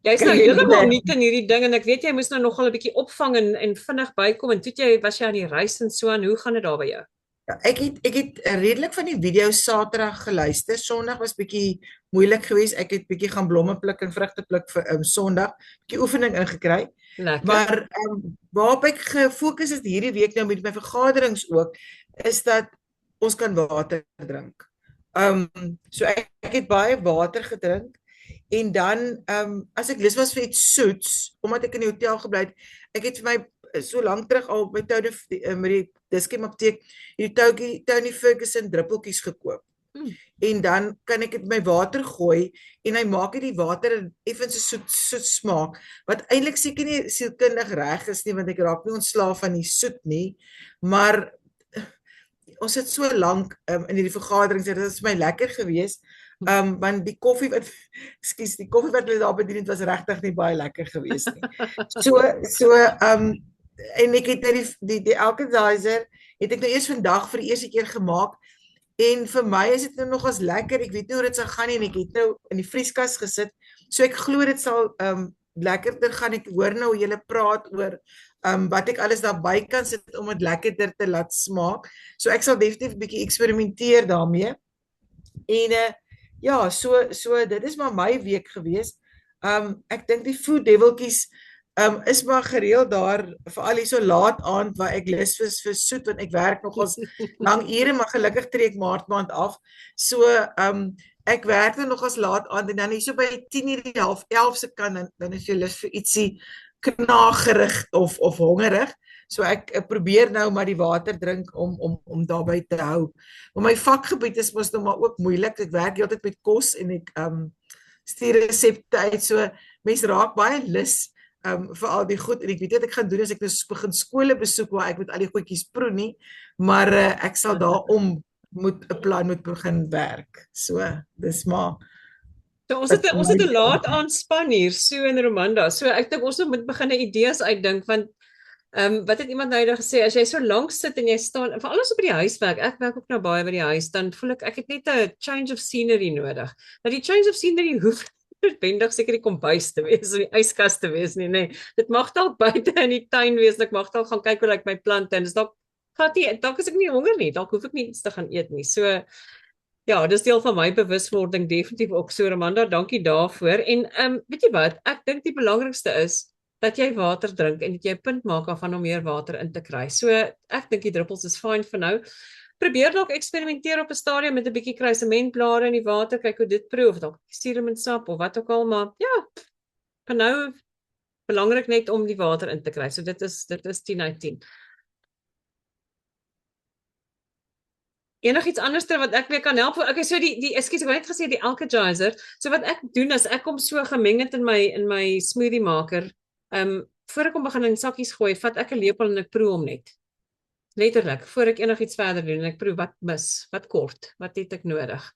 S1: jy's nou heeltemal nie in hierdie ding en ek weet jy moes nou nogal 'n bietjie opvang en vinnig bykom en toe was jy aan die reis en so en hoe gaan dit daar by jou?
S3: Ja, ek het redelik van die video Saterdag geluister. Sondag was bietjie moeilik geweest. Ek het bietjie gaan blomme pluk en vrugte pluk vir Sondag, bietjie oefening ingekry.
S1: Lekker.
S3: Maar waarop ek gefokus is hierdie week nou met my vergaderings ook, is dat ons kan water drink. So ek het baie water gedrink. En dan, as ek lus was vir iets soets, omdat ek in die hotel gebly het, ek het vir my so lank terug al by met die Dischem apteek, die Tony Ferguson druppeltjies gekoop. En dan kan ek dit my water gooi en hy maak dit die water effens so soet smaak, wat eintlik seker nie sielkundig reg is nie, want ek raak nie ontslaaf van die soet nie, maar ons het so lank in hierdie vergaderings, dit is my lekker geweest. Want die koffie wat hulle daar bedien het was regtig nie baie lekker geweest nie. En ek het die Alka-Seltzer het ek nou eers vandag vir die eerste keer gemaak en vir my is dit nou nog as lekker. Ek weet nie hoe dit sal gaan nie en ek het nou in die vrieskas gesit. So ek glo dit sal lekkerder gaan. Ek hoor nou hoe julle praat oor wat ek alles daarby kan sit om dit lekkerder te laat smaak. So ek sal definitief 'n bietjie eksperimenteer daarmee. En ja, so dit is maar my week gewees. Ek dink die food deviltjies is maar gereeld daar, veral hier so laat aand waar ek lus is vir soet, want ek werk nogals lang ure, maar gelukkig tree ek Maart maand af. So ek werk nou nogals laat aand en dan hier so by 10:30, 10:30 se kant, dan is jy lus vir ietsie knagerig of hongerig. So ek probeer nou maar die water drink om daarby te hou. Maar my vakgebied is mos nou maar ook moeilik. Ek werk heeltyd met kos en ek stuur resepte uit. So mense raak baie lus vir al die goed en ek weet wat ek gaan doen as ek nou begin skole besoek waar ek met al die goedjies proe nie, maar ek sal daarom 'n plan moet begin werk. So dis maar
S1: So ons het 'n laat aanspan hier, Sue en Romanda. So ek dink ons moet begin idees uitdink want wat het iemand nou eendag gesê, as jy so lank sit en jy staan, veral as op by die huiswerk, ek werk ook nou baie by die huis, dan voel ek het net 'n change of scenery nodig. Nou die change of scenery hoef noodwendig seker die kombuis te wees of die yskas te wees nie, nee. Dit mag dalk buite in die tuin wees, ek mag dalk gaan kyk hoe lyk my plante en dis dalk is ek nie honger nie, dalk hoef ek nie iets te gaan eet nie. So ja, dis deel van my bewuswording definitief ook so, Romanda, dankie daarvoor. En weet jy wat, ek dink die belangrikste is dat jy water drink en dat jy 'n punt maak af om meer water in te kry. So ek dink die druppels is fyn vir nou. Probeer dalk eksperimenteer op 'n stadium met 'n bietjie kruisementblare in die water, kyk hoe dit proe of dalk suurlemoensap of wat ook al, maar ja, vir nou belangrik net om die water in te kry. So dit is 10/10. Enigiets anders wat ek weer kan help? Okay, so ekskuus, ek wou net gesê die Alka-Seltzer. So wat ek doen is ek kom so gemeng het in my smoothie maker. Voor ek hom begin in sakkies gooi, vat ek 'n lepel en ek proe hom net. letterlik, voor ek enigiets verder doen, en ek proe wat mis, wat kort, wat het ek nodig.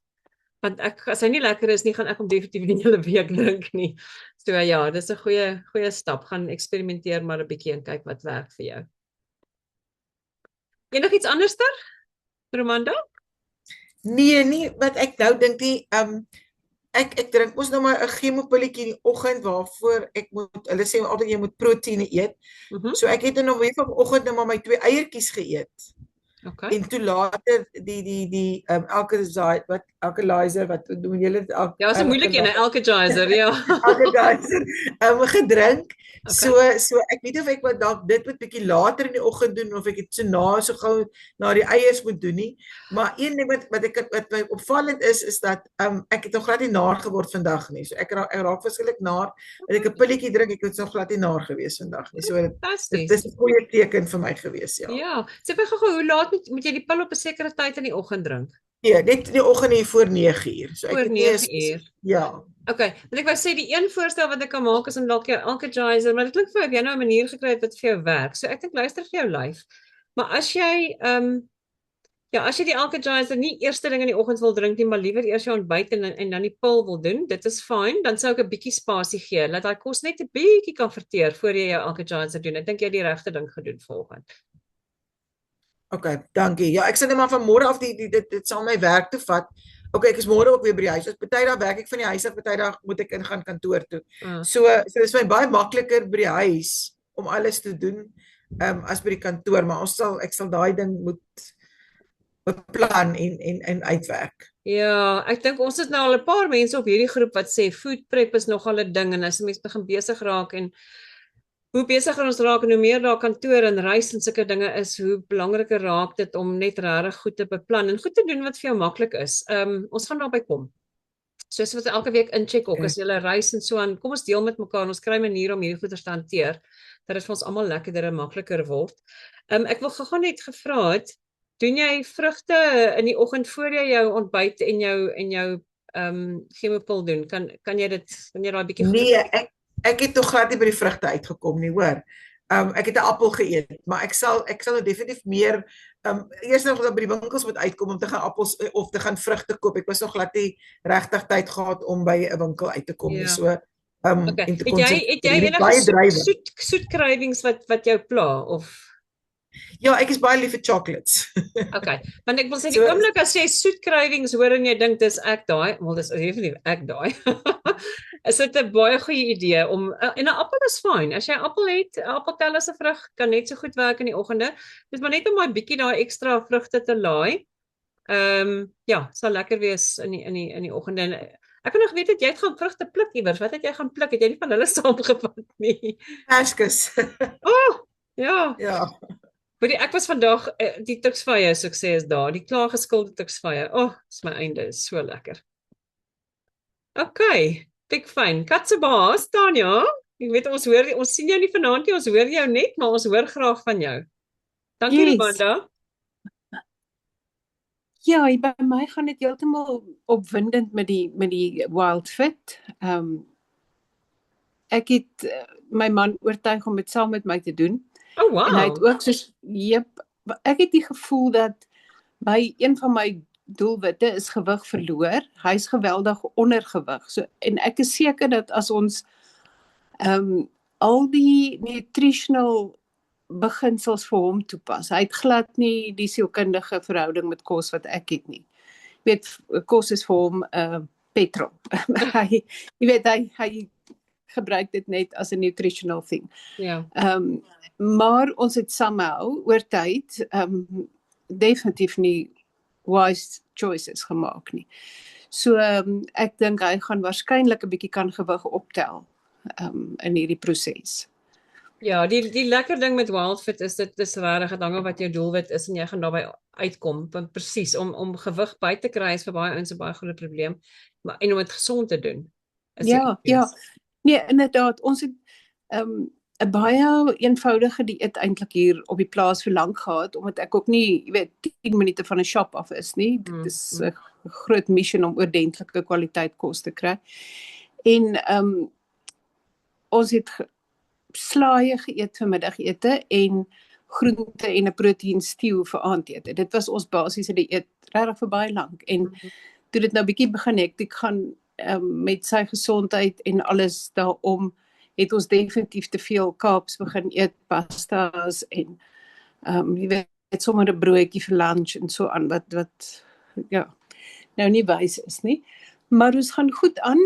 S1: Want as hy nie lekker is nie, gaan ek hom definitief nie die hele week drink nie. So ja, dis 'n goeie stap. Gaan eksperimenteer maar 'n bietjie en kyk wat werk vir jou. Enigiets anderster, Romanda?
S3: Nee, wat ek nou dink nie, ek drink mos nou maar 'n chemopilletjie in die oggend waarvoor ek moet, hulle sê altyd jy moet proteïene eet. So ek het nou weer vanoggend nou maar my 2 eiertjies geëet.
S1: Okay.
S3: En toe later die alkalizer, wat doen julle dit?
S1: Ja, is 'n moeilike een, alkalizer, ja.
S3: Alkalizer gedrink.
S1: Okay.
S3: So ek weet of ek wat dalk dit moet bietjie later in die oggend doen of ek dit so gou na die eiers moet doen nie. Maar een ding wat my opvallend is dat ek het nog glad nie naar geword vandag nie. So ek raak verskriklik naar. En ek 'n pilletjie drink, ek het nog glad nie naar gewees vandag nie. So dit is 'n goeie teken vir my gewees, ja.
S1: Ja, sê vir gou, hoe laat moet jy die pil op 'n sekere tyd in die oggend drink?
S3: Nee, net in die oggend hier voor 9uur. So
S1: voor 9uur.
S3: Ja.
S1: Okay, want ek wou sê die een voorstel wat ek kan maak is om dalk jou alkalizer, maar dit klink vir my of jy nou 'n manier gekry het wat vir jou werk. So ek dink luister vir jou lyf. Maar as jy as jy die alkalizer nie eerste ding in die oggend wil drink nie, maar liewer eers jou ontbyt en dan die pil wil doen, dit is fyn, dan sou ek 'n bietjie spasie gee, laat daai kos net 'n bietjie kan verteer voor jy jou alkalizer doen. Ek dink jy het die regte ding gedoen vanoggend.
S3: Okay, dankie. Ja, ek sê net maar van môre af dit sal my werk toe vat. Okay, ek is môre ook weer by die huis. Party dae werk ek van die huis af, party dae moet ek ingaan kantoor toe. So dit is vir my baie makliker by die huis om alles te doen as by die kantoor, maar ek sal daai ding moet beplan en uitwerk.
S1: Ja, ek dink ons het nou al 'n paar mense op hierdie groep wat sê food prep is nogal 'n ding en as 'n mens begin besig raak en hoe besiger ons raak en hoe meer daar kantoor en reis en sulke dinge is, hoe belangriker raak dit om net regtig goed te beplan en goed te doen wat vir jou maklik is. Ons gaan daarby kom. Soos wat elke week incheck ook as jy reis en so aan, kom ons deel met mekaar, ons kry maniere om hierdie goeie te hanteer, dat dit vir ons almal lekkerder en makliker word. Ek wil gou net gevra het, doen jy vrugte in die oggend voor jy jou ontbyt en jou chemopil doen? Kan jy daai bietjie
S3: Nee, ek het tog glad nie by die vrugte uitgekom nie, hoor. Ek het 'n appel geëet, maar ek sal definitief meer eers nog by die winkels moet uitkom om te gaan appels of te gaan vrugte koop. Ek was nog glad nie regtig tyd gehad om by 'n winkel uit te kom nie. So
S1: okay. Het jy enige soet cravings wat jou pla of
S3: Ja, ek is baie lief vir chocolates.
S1: Okay, want ek wil sê die oomblik as jy soet cravings hoor en jy dink dis ek daai, wel dis definitief ek daai. Is dit 'n baie goeie idee om en 'n appel is fyn. As jy 'n appel het, 'n appeltel as 'n vrug kan net so goed werk in die oggende. Dis maar net om 'n bietjie daai ekstra vrugte te laai. Ja, sal lekker wees in die oggende. Ek het nog geweet dat jy het gaan vrugte pluk iewers. Wat het jy gaan pluk? Het jy nie van hulle saamgevat nie?
S3: Perskus.
S1: Ja.
S3: Ja.
S1: Ek was vandag die tuksvye sukses daar, die klaargeskilde tuksvye. Dis my einde, is so lekker. Okay, big fyn. Katsebaas, Tanya. Ek weet ons sien jou nie vanaand nie, ons hoor jou net, maar ons hoor graag van jou. Dankie, Romanda.
S6: Ja, by my gaan dit heeltemal opwindend met die Wild Fit. Ek het my man oortuig om dit saam met my te doen.
S1: Oh wow.
S6: En hy het ook soos ek het die gevoel dat een van my doelwitte is gewig verloor. Hy's geweldig ondergewig. So en ek is seker dat as ons al die nutritional beginsels vir hom toepas. Hy het glad nie die sielkundige verhouding met kos wat ek het nie. Jy weet, kos is vir hom petrol. Hy gebruik dit net as 'n nutritional thing.
S1: Ja.
S6: Maar ons het somehow oor tyd definitief nie wise choices gemaak nie. So ek dink hy gaan waarskynlik 'n bietjie kan gewig optel in hierdie proses.
S1: Ja, die lekker ding met Wild Fit is dit is regtig afhangende wat jou doelwit is en jy gaan daarbey uitkom. Presies om gewig by te kry is vir baie ouens 'n baie groot probleem, maar en om dit gesond te doen.
S6: Ja. Nee, inderdaad, ons het 'n baie eenvoudige dieet eintlik hier op die plaas vir lank gehad, omdat ek ook nie, 10 minute van 'n shop af is nie. Dit is 'n groot missie om ordentlike kwaliteit kos te kry. En ons het slaaië geëet vir middagete en groente en 'n proteïen stew vir aandete. Dit was ons basiese dieet regtig vir baie lank. En toe dit nou bietjie begin hektiek gaan met sy gesondheid en alles daarom, het ons definitief te veel Kaaps begin eet, pastas en jy weet sommer 'n broodjie vir lunch en so aan wat ja, nou nie wys is nie. Maar ons gaan goed aan.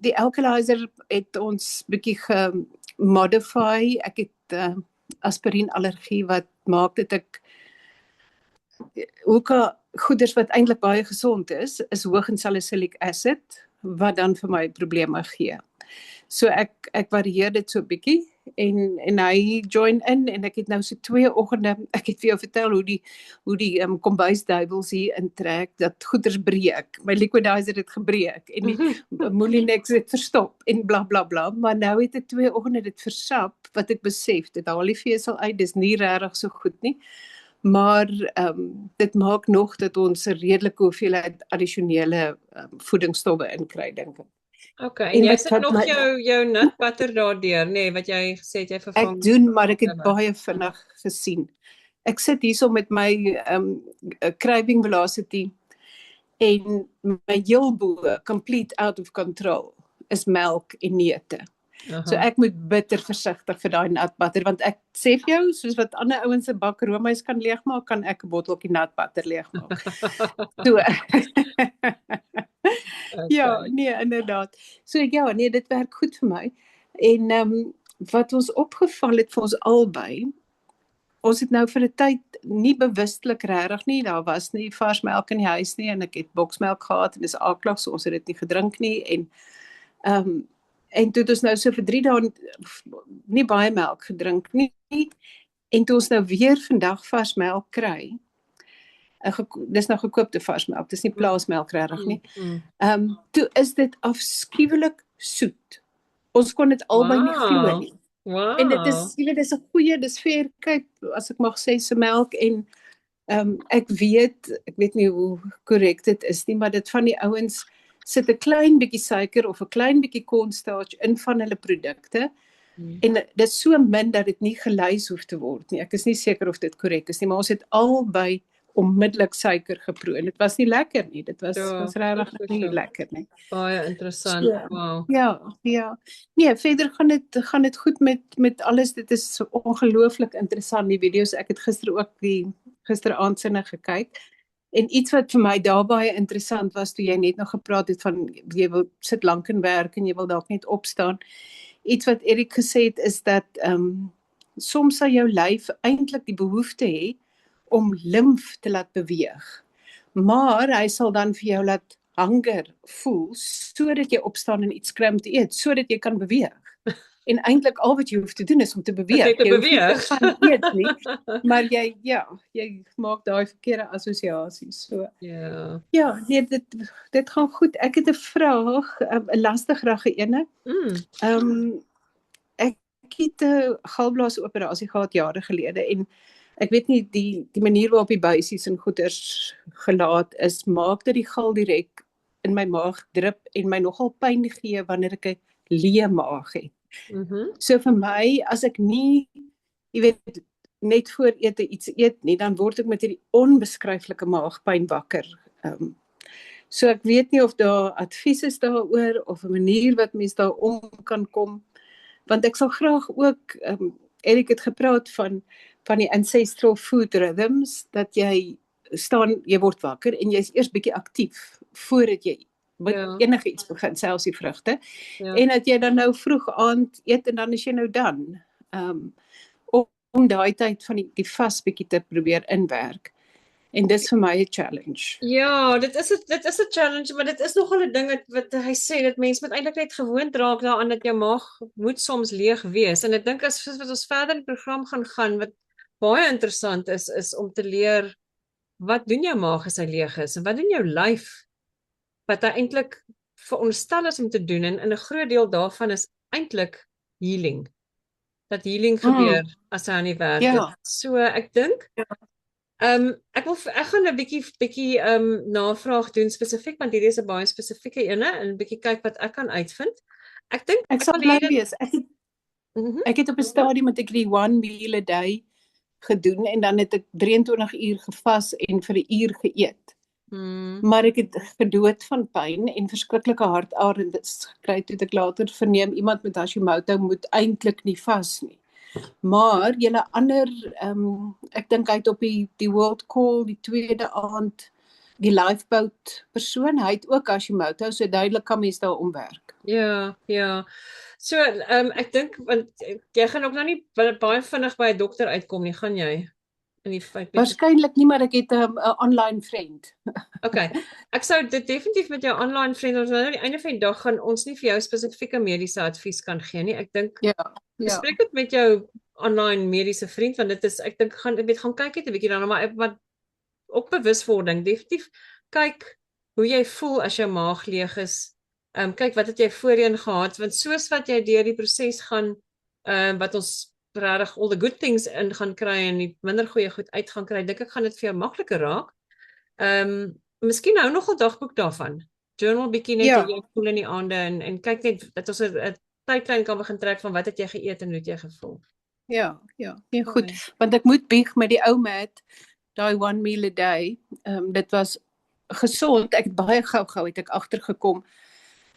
S6: Die Alkalizer het ons bietjie gemodify. Ek het aspirienallergie wat maak dat ek ook goeders wat eintlik baie gesond is hoog in salicylic acid wat dan vir my probleme gee. So ek varieer dit so bietjie en hy join in en ek het nou so 2 oggende, ek het vir jou vertel hoe die kombuisduiwels hier intrek, dat goeders breek. My liquidizer het gebreek en die Moulinex het verstop en bla bla bla, maar nou het ek 2 oggende dit versap, wat ek besef, dit haal die vesel uit, dis nie regtig so goed nie. Maar dit maak nog dat ons 'n redelike hoeveelheid addisionele voedingsstowwe inkry, dink ek.
S1: Okay, en jy sit nog jou nut butter daardeur, nee, wat jy gesê het jy vervang.
S6: Ek doen, maar ek het baie vinnig gesien. Ek sit hierso met my craving velocity en my heel bo, complete out of control, is melk en neute. So ek moet bitter versigtig vir daai nut butter, want ek sê vir jou, soos wat ander ouens se bak roomys kan leegmaak, kan ek 'n botteltjie nut butter leegmaak. So ja, nee, inderdaad. So ja, nee, dit werk goed vir my. En wat ons opgeval het vir ons albei, ons het nou vir 'n tyd nie bewustelik regtig nie, daar was nie vars melk in die huis nie en ek het boksmelk gehad en dis aaklag, so ons het dit nie gedrink nie en toe het ons nou so vir 3 dae nie baie melk gedrink nie en toe ons nou weer vandag vars melk kry, dis nou gekoopte vars melk, dis nie plaasmelk regtig nie. Toe is dit afskuwelik soet. Ons kon dit albei nie glo nie.
S1: Wow.
S6: En dit is, jy weet, dis 'n goeie, dis Faircape, as ek mag sê, se melk en ek weet nie hoe korrek dit is nie, maar dit van die ouens sit 'n klein bietjie suiker of 'n klein bietjie cornstarch in van hulle produkte. En dit is so min dat dit nie gelys hoef te word nie. Ek is nie seker of dit korrek is nie, maar ons het albei onmiddellik suiker geproe en dit was nie lekker nie. Dit was regtig nie lekker nie.
S1: Baie interessant.
S6: So,
S1: Wow.
S6: Ja. Nee, verder gaan dit goed met alles. Dit is ongelooflik interessant, die video's. Ek het gisteraand sinne gekyk. En iets wat vir my daar baie interessant was, toe jy net nog gepraat het van jy wil sit lank in werk en jy wil dalk net opstaan. Iets wat Erik gesê het is dat soms sal jou lyf eintlik die behoefte hê om limf te laat beweeg. Maar hy sal dan vir jou laat hunger voel, sodat jy opstaan en iets kry om te eet, sodat jy kan beweeg. En eintlik al wat jy hoef te doen is om te beweeg.
S1: Jy
S6: hoef nie te gaan eet nie, maar jy maak daai verkeerde assosiasies. So. Ja, nee, dit gaan goed. Ek het 'n vraag, 'n lastige ene. Ek het 'n galblaasoperasie gehad jare gelede en ek weet nie die manier waarop die buisies en goeders gelaat is, maak dat die gal direk in my maag drup en my nogal pyn gee wanneer ek 'n leë maag het. So vir my, as ek nie, jy weet, net voor ete iets eet nie, dan word ek met hierdie onbeskryflike maagpyn wakker. So ek weet nie of daar advies is daaroor of 'n manier wat mens daar om kan kom, want ek sal graag ook, Erik het gepraat van die ancestral food rhythms, dat jy word wakker en jy's eers bietjie aktief voordat jy enige iets begin, selfs die vrugte, en dat jy dan nou vroeg aand eet en dan is jy nou dan, om daai tyd van die vas bietjie te probeer inwerk. En dis vir my 'n challenge.
S1: Ja, dit is 'n challenge, maar dit is nogal 'n ding wat hy sê, dat mense moet eintlik net gewoond raak daaraan dat jou maag moet soms leeg wees. En ek dink as wat ons verder in die program gaan, wat baie interessant is om te leer, wat doen jou maag as hy leeg is, en wat doen jou lyf, wat hy eintlik veronderstel is om te doen, en 'n groot deel daarvan is eintlik healing. Dat healing gebeur as hy aan die werk is. So ek dink, ek gaan 'n bietjie navraag doen spesifiek, want hierdie is 'n baie spesifieke ene, en 'n bietjie kyk wat ek kan uitvind. Ek dink
S6: ek sal bly wees. Ek het op 'n stadium met ek die 1 meal a day gedoen en dan het ek 23 uur gevas en vir 'n uur geëet.
S1: Mm.
S6: Maar ek het gedood van pyn en verskriklike hartaandes gekry toe ek later verneem iemand met Hashimoto moet eintlik nie vas nie. Maar julle ander ek dink hy het op die World Call die tweede aand die lifeboat persoon, hy het ook Hashimoto, so duidelik kan mens daar omwerk.
S1: Ja, ja. So, ek dink want jy gaan ook nou nie baie vinnig by 'n dokter uitkom nie, gaan jy? In die feit
S6: Waarskynlik nie, maar ek het 'n online vriend.
S1: Okay. Ek sou dit definitief met jou online vriend, ons nou aan die einde van die dag gaan ons nie vir jou spesifieke mediese advies kan gee nie. Ek dink bespreek dit met jou online mediese vriend, want dit is ek dink gaan kyk net 'n bietjie daarna, maar ook bewuswording, definitief kyk hoe jy voel as jou maag leeg is. Kyk wat het jy voorheen gehad, want soos wat jy deur die proses gaan, wat ons regtig all the good things in gaan kry en die minder goeie goed uit gaan kry, dink ek gaan dit vir jou makliker raak. Miskien hou nog 'n dagboek daarvan. Journal bietjie net hoe jy voel in die aande en kyk net dat ons 'n tydlyn kan begin trek van wat het jy geëet en hoe het jy gevoel.
S6: Ja, nee, goed, want ek moet bieg met die ou mat, daai 1 meal a day. Dit was gesond. Ek het baie gou het ek agtergekom.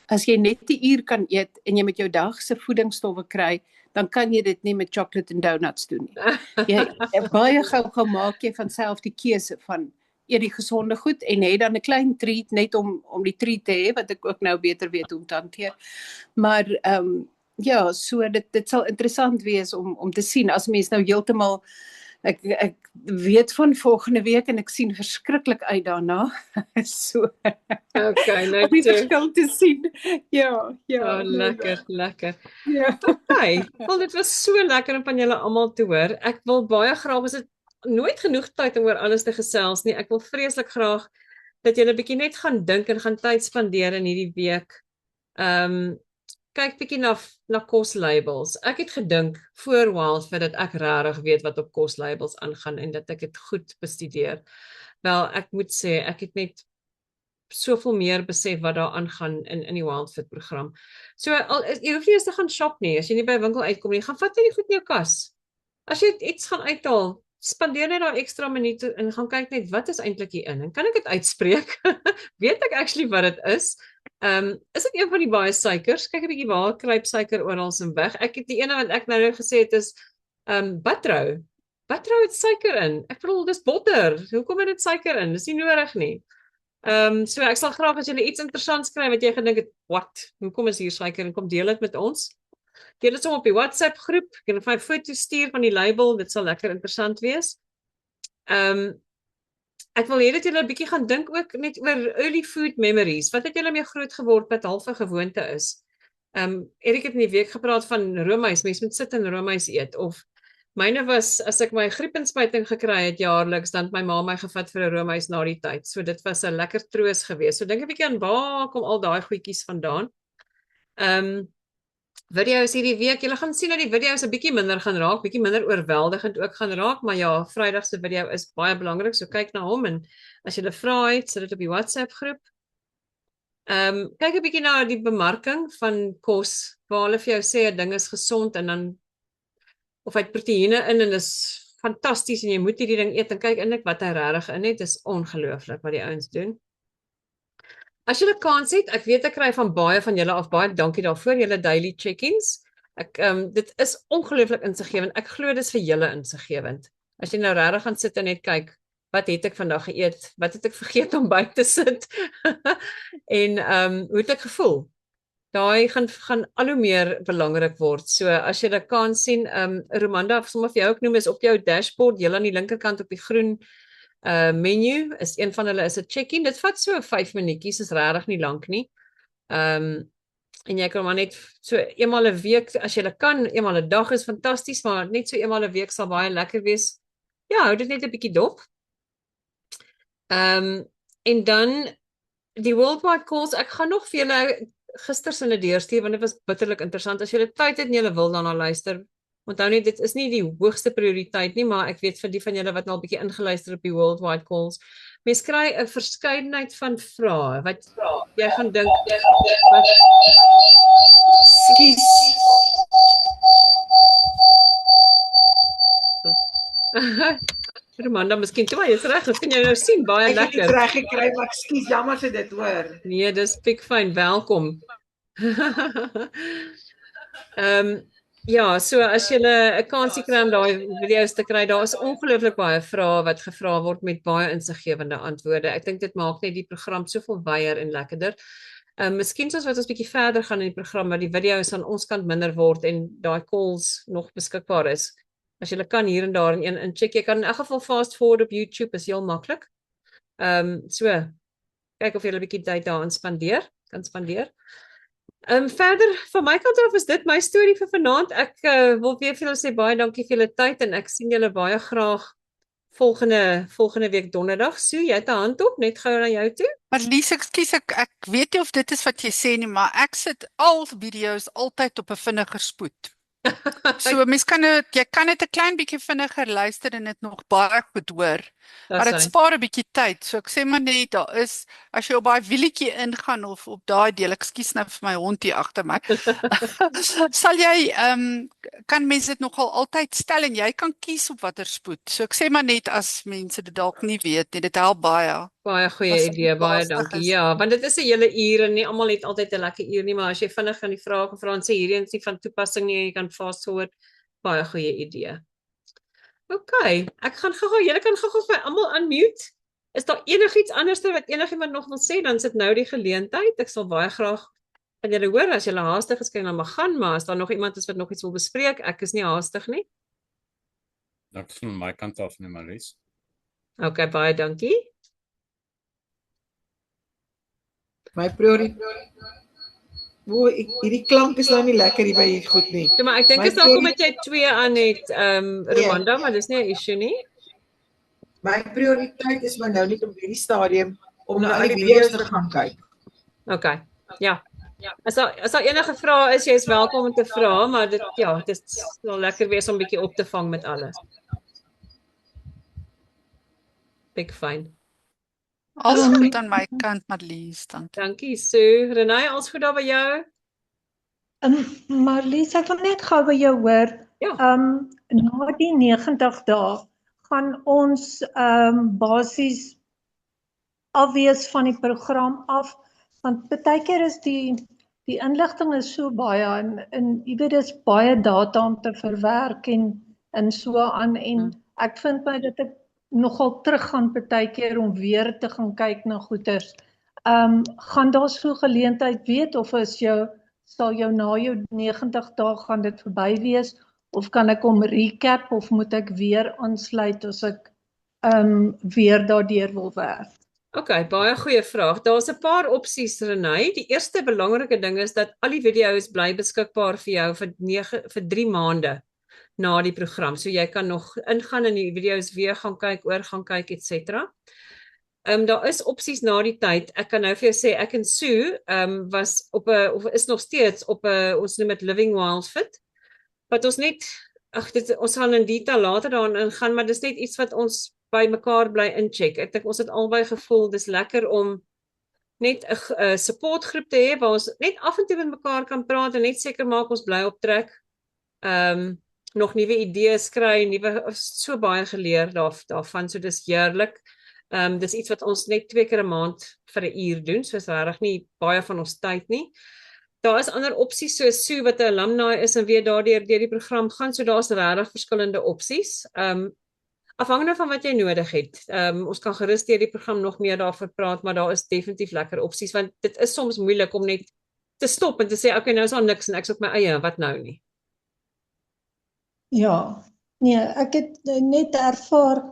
S6: As jy net 'n uur kan eet en jy met jou dag se voedingsstowwe kry, dan kan jy dit nie met chocolate en donuts doen nie. Jy baie gou maak jy van self die keuse van eet die gesonde goed en hê dan 'n klein treat net om die treat te hê, wat ek ook nou beter weet hoe om te hanteer. Maar so dit sal interessant wees om te sien as mens nou heeltemal ek weet van volgende week en ek sien verskriklik uit daarna. So.
S1: Okay, nou
S6: om die verskil te sien. Ja.
S1: Lekker.
S6: Ja.
S1: Okay, wel dit was so lekker om van julle almal te hoor. Ek wil baie graag, is dit nooit genoeg tyd om oor alles te gesels nie. Ek wil vreeslik graag dat julle bietjie net gaan dink en gaan tyd spandeer in hierdie week. Kyk bietjie na koslabels. Ek het gedink voor Wildfit dat ek regtig weet wat op koslabels aangaan en dat ek dit goed bestudeer. Wel, ek moet sê ek het net soveel meer besef wat daar aangaan in die Wildfit program. So jy hoef nie eens te gaan shop nie as jy nie by 'n winkel uitkom nie. Gaan vat net die goed in jou kas. As jy iets gaan uithaal, spandeer net daai ekstra minute en gaan kyk net wat is eintlik hier in en kan ek dit uitspreek? Weet ek actually wat dit is? Is dit een van die baie suikers? Kyk 'n bietjie waar kruip suiker oral en weg. Ek het die ene wat ek nou gesê het is butrou. Butrou het suiker in. Ek bedoel dis botter. Hoekom het dit suiker in? Dis nie nodig nie. So ek sal graag as julle iets interessants kry wat jy gedink het, wat? Hoekom is hier suiker en kom deel dit met ons? Deel dit sommer op die WhatsApp groep. Jy kan vir my foto's stuur van die label. Dit sal lekker interessant wees. Ek wil hê dat julle 'n bietjie gaan dink ook net oor early food memories. Wat het julle mee groot geword wat half 'n gewoonte is? Erik het in die week gepraat van roomys. Mens moet sit en roomys eet of myne was as ek my griepinspuiting gekry het jaarliks, dan het my ma my gevat vir 'n roomys na die tyd. So dit was 'n lekker troos geweest. So dink 'n bietjie aan waar kom al daai goedjies vandaan. Video's hierdie week, julle gaan sien dat die video's 'n bietjie minder gaan raak, bietjie minder oorweldigend ook gaan raak, maar ja, Vrydag se video is baie belangrik, so kyk na hom en as julle vra het, sit dit op die WhatsApp groep. Kyk 'n bietjie na die bemarking van kos, waar hulle vir jou sê 'n ding is gesond en dan of hy het proteïene in en is fantasties en jy moet hierdie ding eet en kyk eintlik wat hy regtig in het, is ongelooflik wat die ouens doen. As julle kans het, ek weet ek kry van baie van julle af, baie dankie daarvoor, julle daily check-ins. Dit is ongelooflik insiggewend. Ek glo dis vir julle insiggewend. As jy nou regtig gaan sit en net kyk, wat het ek vandag geëet? Wat het ek vergeet om by te sit? En hoe het ek gevoel? Daai gaan al hoe meer belangrik word. So as jy dit kan sien, Romanda, sommer vir jou ook noem is op jou dashboard, heel aan die linkerkant op die groen menu, is een van hulle is 'n check-in. Dit vat so 5 minuutjies, is regtig nie lank nie. En jy kan maar net so eenmal 'n week, as jy kan, eenmal 'n dag is fantasties, maar net so eenmal 'n week sal baie lekker wees. Ja, hou dit net 'n bietjie dop. En dan die worldwide calls, ek gaan nog vir julle gister se deurstuur want dit was bitterlik interessant. As julle tyd het en julle wil daarna luister, onthou net dit is nie die hoogste prioriteit nie, maar ek weet vir die van julle wat nou 'n bietjie ingeluister op die worldwide calls, mens kry 'n verskeidenheid van vrae wat jy gaan dink wat Romanda, miskien toe, jy's reg, ons kan jou nou sien, baie
S3: Ek het iets
S1: lekker.
S3: reg gekry, maar ekskuus, jammer vir dit, hoor.
S1: Nee, dis piekfyn, welkom. Ja, so as jy 'n kansie kry om daai video's te kry, daar is ongelooflik baie vrae wat gevra word met baie insiggewende antwoorde. Ek dink dit maak net die program soveel wyer en lekkerder. Miskien soos wat ons bietjie verder gaan in die program, dat die video's aan ons kant minder word en daai calls nog beskikbaar is. As jy kan hier en daar in een incheck, jy kan in elk geval fast forward op YouTube, is heel maklik. So kyk of jy 'n bietjie tyd daarin kan spandeer. Verder van my kant af is dit my storie vir vanaand. Ek wil weer vir julle sê baie dankie vir julle tyd en ek sien julle baie graag volgende week donderdag. So jy het 'n hand op, net gou na jou toe.
S4: Maar Lies, ekskuus, ek weet nie of dit is wat jy sê nie, maar ek sit al video's altyd op 'n vinniger spoed. So mens kan jy kan net 'n klein bietjie vinniger luister en dit nog baie goed hoor. Maar dit spaar 'n bietjie tyd. So ek sê maar net daar is as jy op daai wielietjie ingaan of op daai deel, ekskuus nou vir my hond hier agter my. Sal jy kan mense dit nogal altyd stel en jy kan kies op watter spoed. So ek sê maar net as mense dit dalk nie weet nie, dit help baie.
S1: Baie goeie idee, baie dankie. Ja, want dit is 'n hele uur en nie almal het altyd 'n lekker uur nie, maar as jy vinnig gaan die vrae gevra en sê hierdie is nie van toepassing nie, jy kan fast forward, baie goeie idee. OK, ek gaan gou-gou, julle kan gou-gou vir almal unmute. Is daar enigiets anders wat enigiemand nog wil sê, dan sit nou die geleentheid. Ek sal baie graag van julle hoor as julle haastig is, kan julle maar gaan, maar as daar nog iemand is wat nog iets wil bespreek, ek is nie haastig nie.
S2: Ek van my kant af nie, Marlies.
S1: OK, baie dankie.
S3: My prioriteit. Hierdie klank is nou nie lekker hier by hier goed nie.
S1: Ja, maar ek dink is dalk omdat jy 2 aan het, Romanda, maar dis nie 'n issue nie.
S3: My prioriteit is maar nou net op hierdie stadium om na al die video's te gaan kyk.
S1: OK. Ja. As daar enige vrae is, jy is welkom om te vra, maar dit sal lekker wees om 'n bietjie op te vang met alles. Big fine.
S4: Alles goed aan my kant, Marlies, dankie.
S1: Dankie, Sue. Renay, alles goed daar by jou?
S5: Marlies, ek wil net gou by jou hoor.
S1: Ja.
S5: Na die 90 dae gaan ons basies afwees van die program af, want baie keer is die inligting is so baie en jy weet dis baie data om te verwerk en so aan en ek vind my dat ek nogal terug gaan baie keer om weer te gaan kyk na goeters. Gaan daar so geleentheid weet of sal jou na jou 90 dae gaan dit verby wees of kan ek hom recap of moet ek weer aansluit as ek weer daardeur wil werk?
S1: OK, baie goeie vraag. Daar's 'n paar opsies, Renay. Die eerste belangrike ding is dat al die video's bly beskikbaar vir jou vir 3 maande na die program. So jy kan nog ingaan in die video's weer gaan kyk, etc. Daar is opsies na die tyd. Ek kan nou vir jou sê ek en Sue was op 'n of is nog steeds op 'n ons noem dit Living Wild Fit. Wat ons net ons gaan in detail later daarin ingaan, maar dis net iets wat ons by mekaar bly incheck. Ek dink ons het albei gevoel dis lekker om net 'n supportgroep te hê waar ons net af en toe met mekaar kan praat en net seker maak ons bly op trek. Nog nuwe idees kry, so baie geleer daarvan, so dis heerlik. Dis iets wat ons net 2 keer 'n maand vir 'n uur doen, so is regtig nie baie van ons tyd nie. Daar is ander opsies soos Sue wat 'n alumni is en weer daardeur deur die program gaan, so daar's regtig verskillende opsies. Afhangende van wat jy nodig het. Ons kan gerus deur die program nog meer daaroor praat, maar daar is definitief lekker opsies want dit is soms moeilik om net te stop en te sê okay, nou is daar niks en ek is op my eie, wat nou nie.
S5: Ja, nee, ek het net ervaar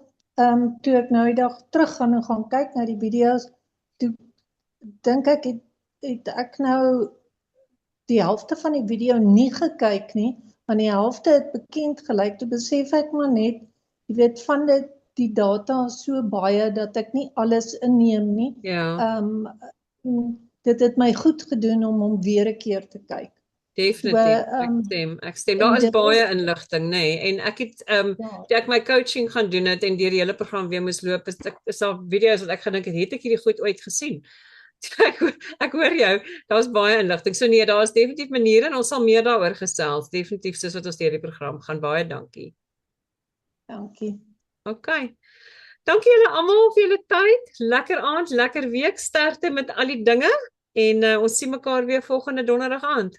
S5: toe ek nou die dag terug gaan en gaan kyk na die video's, toe dink ek het ek nou die helfte van die video nie gekyk nie, want die helfte het bekend gelyk, toe besef ek maar net, jy weet van die data so baie dat ek nie alles inneem nie.
S1: Ja.
S5: Dit het my goed gedoen om hom weer 'n keer te kyk.
S1: Definitief, ek stem. Daar is baie inligting, nee, en ek het toe ek my coaching gaan doen het en deur die hele program weer moes loop, is daar video's wat ek gedink het ek hierdie goed ooit gesien. Ek hoor jou, daar's baie inligting. So nee, daar is definitief maniere en ons sal meer daaroor gesels, definitief soos wat ons deur die program gaan. Baie dankie.
S5: Dankie.
S1: Okay. Dankie julle almal vir julle tyd. Lekker aand, lekker week, sterkte met al die dinge en ons sien mekaar weer volgende donderdag aand.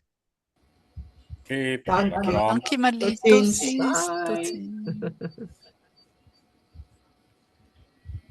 S2: Okay,
S3: Dankie.
S2: lekker aand.
S4: Dankie Marlies.
S3: Totsiens.
S4: Totsiens.
S3: Bye.
S4: Totsiens.